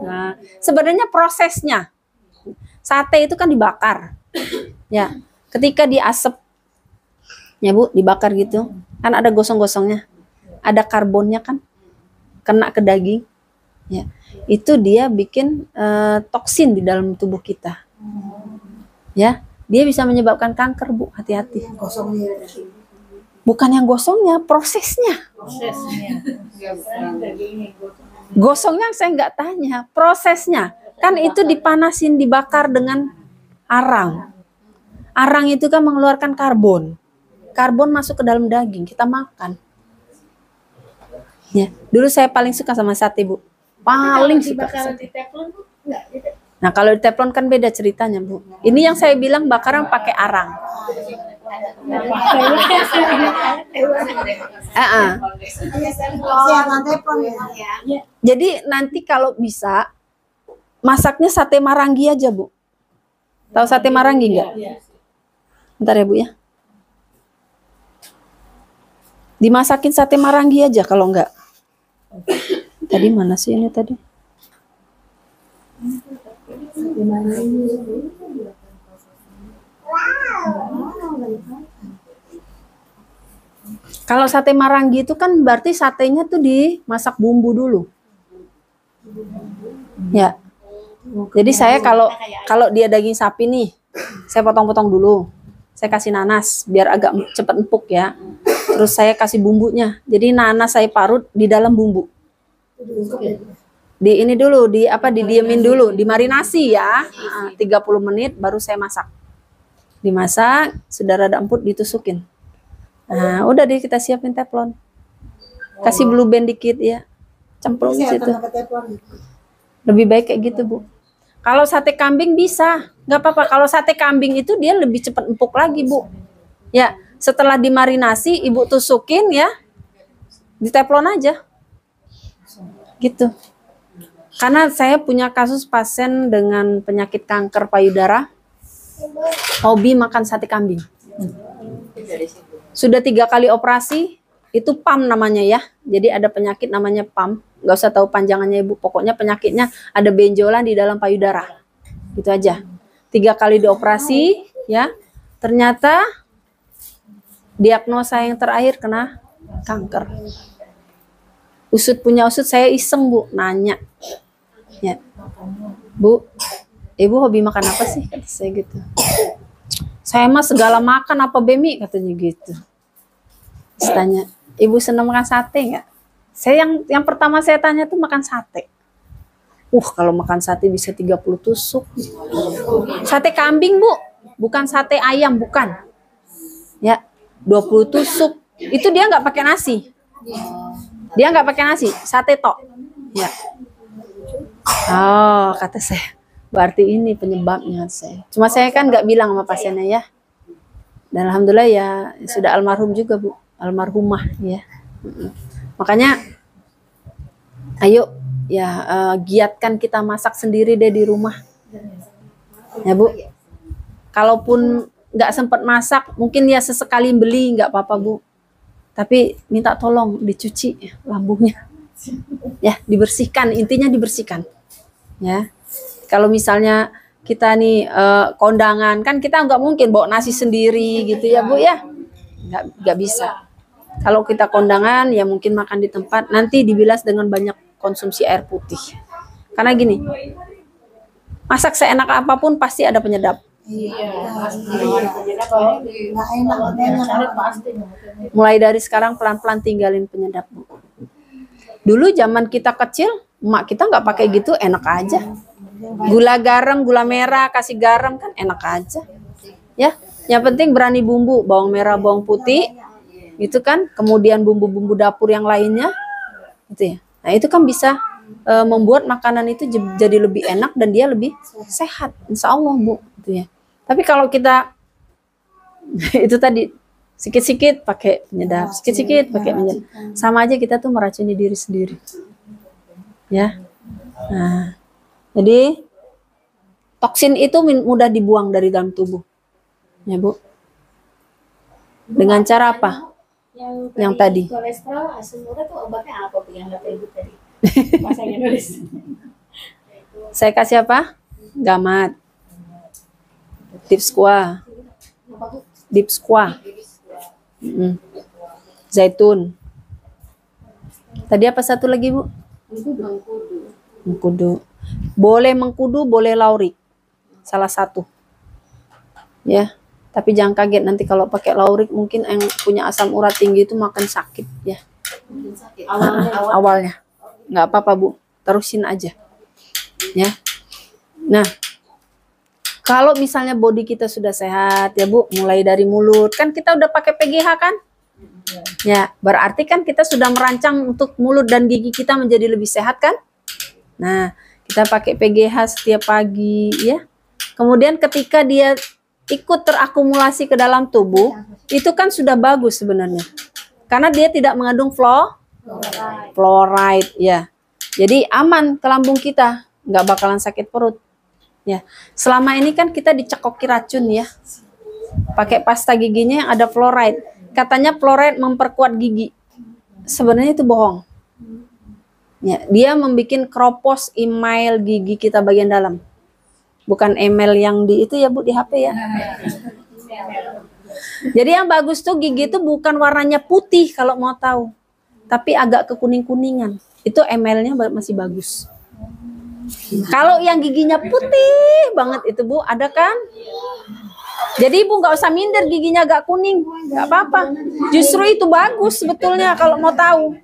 Nah, sebenarnya prosesnya. Sate itu kan dibakar. Ya, ketika diasap Ya Bu, dibakar gitu. Kan ada gosong-gosongnya. Ada karbonnya kan. Kena ke daging. Ya. Itu dia bikin toksin di dalam tubuh kita. Ya, dia bisa menyebabkan kanker, Bu. Hati-hati. Kosongnya. Bukan yang gosongnya, prosesnya. Prosesnya. Gosongnya saya nggak tanya, prosesnya. Kan itu dipanasin, dibakar dengan arang. Arang itu kan mengeluarkan karbon. Karbon masuk ke dalam daging, kita makan. Ya, dulu saya paling suka sama sate, Bu. Paling suka. Dibakaran di teflon tuh enggak gitu. Nah, kalau di teflon kan beda ceritanya, Bu. Ini yang saya bilang bakaran pakai arang. Jadi nanti kalau bisa masaknya sate marangi aja, Bu. Tahu sate marangi enggak? Bentar ya, Bu ya. Dimasakin sate marangi aja kalau enggak. Tadi mana sih ini tadi? Kalau sate marangi itu kan berarti satenya tuh dimasak bumbu dulu. Ya. Jadi saya kalau dia daging sapi nih, saya potong-potong dulu. Saya kasih nanas biar agak cepat empuk ya. Terus saya kasih bumbunya. Jadi nanas saya parut di dalam bumbu. Di ini dulu, didiemin dulu, dimarinasi ya. 30 menit baru saya masak. Dimasak, sudah rada empuk ditusukin. Nah, udah deh kita siapin teflon. Kasih blue band dikit ya. Cemplung di situ. Lebih baik kayak gitu, Bu. Kalau sate kambing bisa, nggak apa-apa. Kalau sate kambing itu dia lebih cepat empuk lagi, Bu. Ya, setelah dimarinasi, Ibu tusukin ya, di teflon aja. Gitu. Karena saya punya kasus pasien dengan penyakit kanker payudara, hobi makan sate kambing. Sudah 3 kali operasi, itu PAM namanya ya. Jadi ada penyakit namanya PAM. Nggak usah tahu panjangannya Ibu. Pokoknya penyakitnya ada benjolan di dalam payudara. Gitu aja. 3 kali dioperasi, ya. Ternyata diagnosa yang terakhir kena kanker. Punya usut saya iseng, Bu, nanya. Ya. Bu, Ibu hobi makan apa sih? Kata saya gitu. Saya mah segala makan apa Bemi? Katanya gitu. Terus tanya, Ibu senang makan sate nggak? Saya yang pertama saya tanya tuh makan sate. Kalau makan sate bisa 30 tusuk. Sate kambing, Bu. Bukan sate ayam, bukan. Ya, 20 tusuk. Itu dia nggak pakai nasi. Dia nggak pakai nasi, sate tok. Ya. Oh, kata saya. Berarti ini penyebabnya saya. Cuma saya kan nggak bilang sama pasiennya ya. Dan alhamdulillah ya sudah almarhum juga, Bu. Almarhumah ya. Makanya ayo ya giatkan kita masak sendiri deh di rumah. Ya, Bu. Kalaupun nggak sempat masak, mungkin ya sesekali beli nggak apa-apa, Bu. Tapi minta tolong dicuci lambungnya. Ya, dibersihkan, intinya dibersihkan. Ya. Kalau misalnya kita nih kondangan, kan kita nggak mungkin bawa nasi sendiri gitu ya, Bu ya. Nggak bisa. Kalau kita kondangan ya mungkin makan di tempat, nanti dibilas dengan banyak konsumsi air putih. Karena gini, masak seenak apapun pasti ada penyedap. Mulai dari sekarang pelan-pelan tinggalin penyedap, Bu. Dulu zaman kita kecil, emak kita nggak pakai gitu, enak aja. Gula garam, gula merah, kasih garam kan enak aja. Ya, yang penting berani bumbu, bawang merah, bawang putih, gitu kan. Kemudian bumbu-bumbu dapur yang lainnya, gitu ya. Nah itu kan bisa membuat makanan itu jadi lebih enak dan dia lebih sehat, insya Allah, Bu. Gitu ya. Tapi kalau kita itu tadi sikit-sikit pakai penyedap, sikit-sikit pakai penyedap, sama aja kita tuh meracuni diri sendiri. Ya. Nah, jadi toksin itu mudah dibuang dari dalam tubuh. Ya, Bu. Dengan cara apa? Yang tadi. Kolesterol, asam urat tuh obatnya apa yang kata Ibu tadi? Masa nulis. Saya kasih apa? Gamat. Dipsqua. Dipsqua. Mm. Zaitun. Tadi apa satu lagi, Bu? Mengkudu. Boleh mengkudu, boleh laurik. Salah satu. Ya. Tapi jangan kaget nanti kalau pakai laurik mungkin yang punya asam urat tinggi itu makan sakit ya. Awalnya. Nggak apa-apa, Bu. Terusin aja. Ya. Nah, kalau misalnya body kita sudah sehat ya Bu, mulai dari mulut, kan kita udah pakai PGH kan? Ya, berarti kan kita sudah merancang untuk mulut dan gigi kita menjadi lebih sehat kan? Nah, kita pakai PGH setiap pagi ya. Kemudian ketika dia ikut terakumulasi ke dalam tubuh, itu kan sudah bagus sebenarnya. Karena dia tidak mengandung fluoride ya. Jadi aman ke lambung kita, nggak bakalan sakit perut. Ya, selama ini kan kita dicekoki racun ya. Pakai pasta giginya yang ada fluoride. Katanya fluoride memperkuat gigi. Sebenarnya itu bohong. Ya, dia membuat kropos email gigi kita bagian dalam. Bukan email yang di itu ya Bu, di HP ya. Jadi yang bagus tuh gigi itu bukan warnanya putih kalau mau tahu. Tapi agak kekuning-kuningan. Itu emailnya masih bagus. Kalau yang giginya putih banget itu Bu, ada kan? Jadi Ibu nggak usah minder giginya agak kuning, nggak apa-apa. Justru itu bagus sebetulnya kalau mau tahu.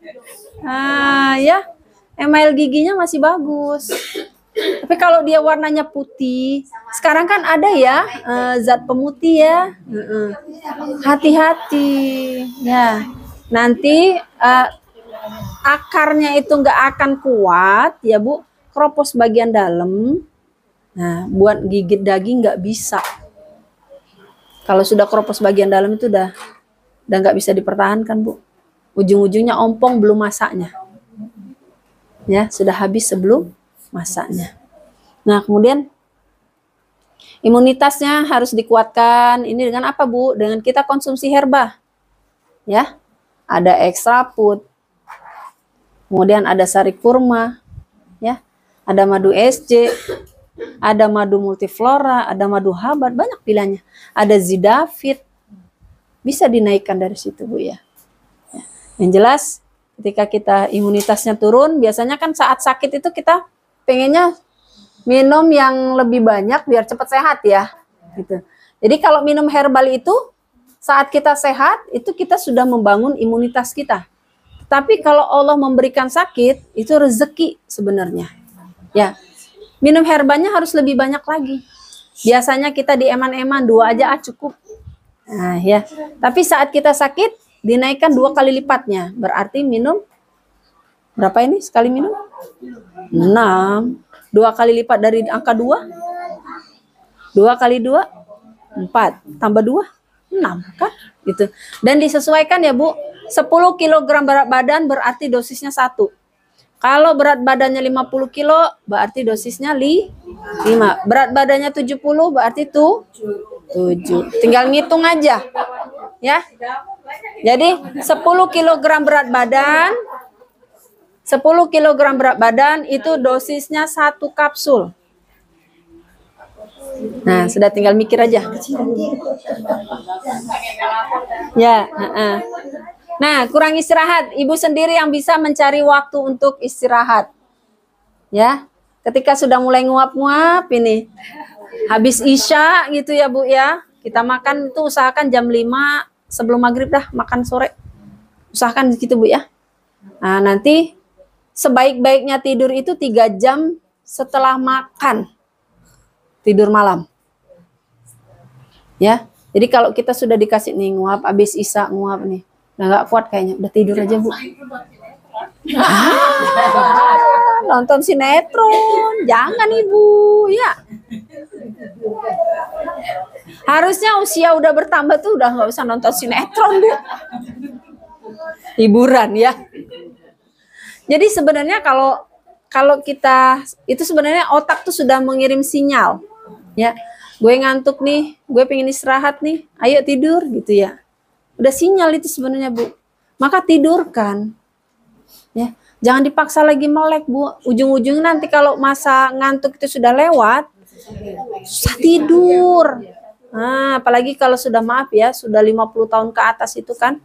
Nah ya, email giginya masih bagus. Tapi kalau dia warnanya putih, sekarang kan ada ya zat pemutih ya. Hati-hati ya. Nanti akarnya itu nggak akan kuat ya Bu. Kropos bagian dalam, nah buat gigit daging nggak bisa. Kalau sudah kropos bagian dalam itu udah nggak bisa dipertahankan Bu. Ujung-ujungnya ompong belum masaknya, ya sudah habis sebelum masaknya. Nah kemudian imunitasnya harus dikuatkan. Ini dengan apa Bu? Dengan kita konsumsi herba, ya. Ada extra food, kemudian ada sari kurma, ya. Ada madu SC, ada madu multiflora, ada madu habat, banyak pilihannya. Ada zidafit, bisa dinaikkan dari situ Bu ya. Yang jelas ketika kita imunitasnya turun, biasanya kan saat sakit itu kita pengennya minum yang lebih banyak biar cepat sehat ya. Gitu. Jadi kalau minum herbal itu saat kita sehat itu kita sudah membangun imunitas kita. Tapi kalau Allah memberikan sakit itu rezeki sebenarnya. Ya, minum herbalnya harus lebih banyak lagi. Biasanya kita di eman-eman 2 aja cukup. Nah ya, tapi saat kita sakit dinaikkan 2 kali lipatnya. Berarti minum berapa ini sekali minum? 6. 2 kali lipat dari angka 2. 2 kali 2 4 tambah 2 6 kan? Gitu. Dan disesuaikan ya Bu. 10 kg berat badan berarti dosisnya 1. Kalau berat badannya 50 kilo, berarti dosisnya 5. Berat badannya 70, berarti 7. Tinggal ngitung aja. Ya. Jadi 10 kg berat badan, 10 kg berat badan itu dosisnya 1 kapsul. Nah, sudah tinggal mikir aja. Ya, Nah, kurang istirahat. Ibu sendiri yang bisa mencari waktu untuk istirahat. Ya, ketika sudah mulai nguap-nguap ini. Habis Isya gitu ya Bu ya. Kita makan itu usahakan jam 5 sebelum maghrib dah makan sore. Usahakan gitu Bu ya. Nah, nanti sebaik-baiknya tidur itu 3 jam setelah makan. Tidur malam. Ya. Jadi kalau kita sudah dikasih nih nguap, habis Isya nguap nih. Nah, nggak kuat kayaknya, udah tidur aja Bu. Nonton sinetron, jangan Ibu, ya. Harusnya usia udah bertambah tuh udah nggak usah nonton sinetron Bu. Hiburan ya. Jadi sebenarnya kalau kita itu sebenarnya otak tuh sudah mengirim sinyal, ya. Gue ngantuk nih, gue pengen istirahat nih, ayo tidur gitu ya. Udah sinyal itu sebenarnya Bu. Maka tidurkan. Ya, jangan dipaksa lagi melek Bu. Ujung-ujungnya nanti kalau masa ngantuk itu sudah lewat, susah tidur. Nah, apalagi kalau sudah maaf ya, sudah 50 tahun ke atas itu kan.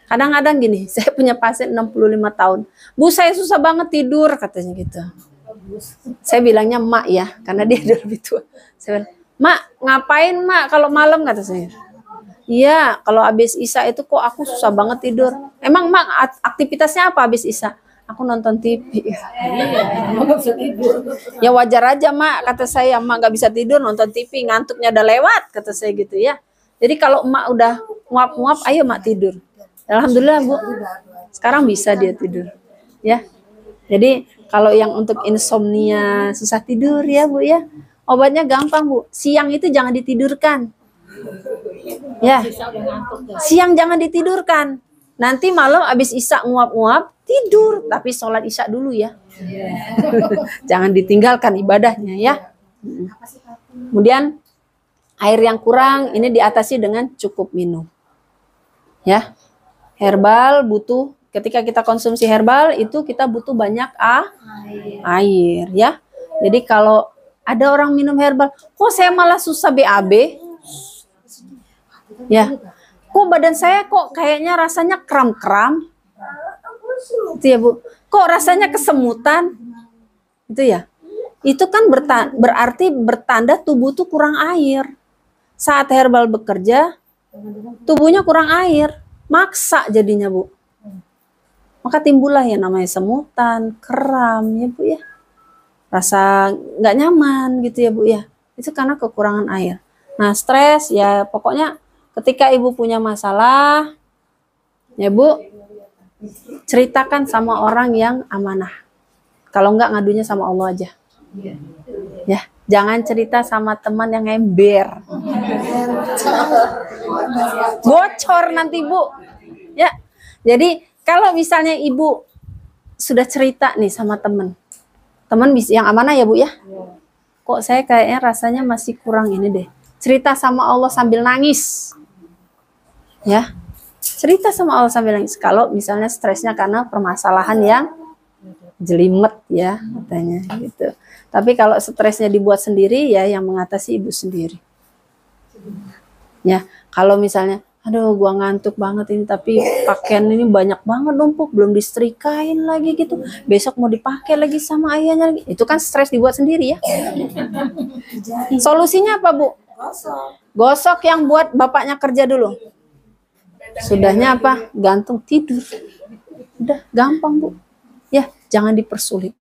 Kadang-kadang gini, saya punya pasien 65 tahun. Bu, saya susah banget tidur, katanya gitu. Saya bilangnya mak ya, karena dia udah lebih tua. Saya bilang, mak, ngapain mak kalau malam, kata saya. Iya, kalau habis Isya itu kok aku susah banget tidur. Emang mak aktivitasnya apa habis Isya? Aku nonton TV. Ya wajar aja mak, kata saya. Mak gak bisa tidur nonton TV, ngantuknya udah lewat, kata saya gitu ya. Jadi kalau emak udah nguap-nguap, ayo mak tidur. Alhamdulillah Bu, sekarang bisa dia tidur. Ya, jadi kalau yang untuk insomnia susah tidur ya Bu ya, obatnya gampang Bu. Siang itu jangan ditidurkan. Ya, siang jangan ditidurkan. Nanti malam abis Isya nguap-nguap tidur, tapi sholat Isya dulu ya. Jangan ditinggalkan ibadahnya ya. Kemudian air yang kurang ini diatasi dengan cukup minum. Ya, herbal butuh. Ketika kita konsumsi herbal itu kita butuh banyak air ya. Jadi kalau ada orang minum herbal, kok saya malah susah BAB? Ya, kok badan saya kok kayaknya rasanya kram-kram? Itu ya Bu. Kok rasanya kesemutan? Itu ya. Itu kan berarti bertanda tubuh tuh kurang air. Saat herbal bekerja, tubuhnya kurang air, maksa jadinya Bu. Maka timbullah yang namanya semutan, kram ya Bu ya. Rasa nggak nyaman gitu ya Bu ya. Itu karena kekurangan air. Nah, stres ya pokoknya ketika Ibu punya masalah, ya Bu, ceritakan sama orang yang amanah. Kalau enggak ngadunya sama Allah aja. Ya, jangan cerita sama teman yang ember. Bocor nanti Bu. Ya. Jadi kalau misalnya Ibu sudah cerita nih sama teman yang amanah ya Bu ya. Kok saya kayaknya rasanya masih kurang ini deh. Cerita sama Allah sambil nangis. Ya, cerita sama Allah sambil nangis. Kalau misalnya stresnya karena permasalahan yang jelimet ya katanya gitu. Tapi kalau stresnya dibuat sendiri ya yang mengatasi Ibu sendiri. Ya, kalau misalnya aduh gua ngantuk banget ini tapi pakaian ini banyak banget numpuk belum disetrikain lagi gitu. Besok mau dipakai lagi sama ayahnya lagi. Itu kan stres dibuat sendiri ya. Solusinya apa Bu? Gosok yang buat bapaknya kerja dulu. Sudahnya apa? Gantung tidur. Udah gampang Bu. Ya, jangan dipersulit.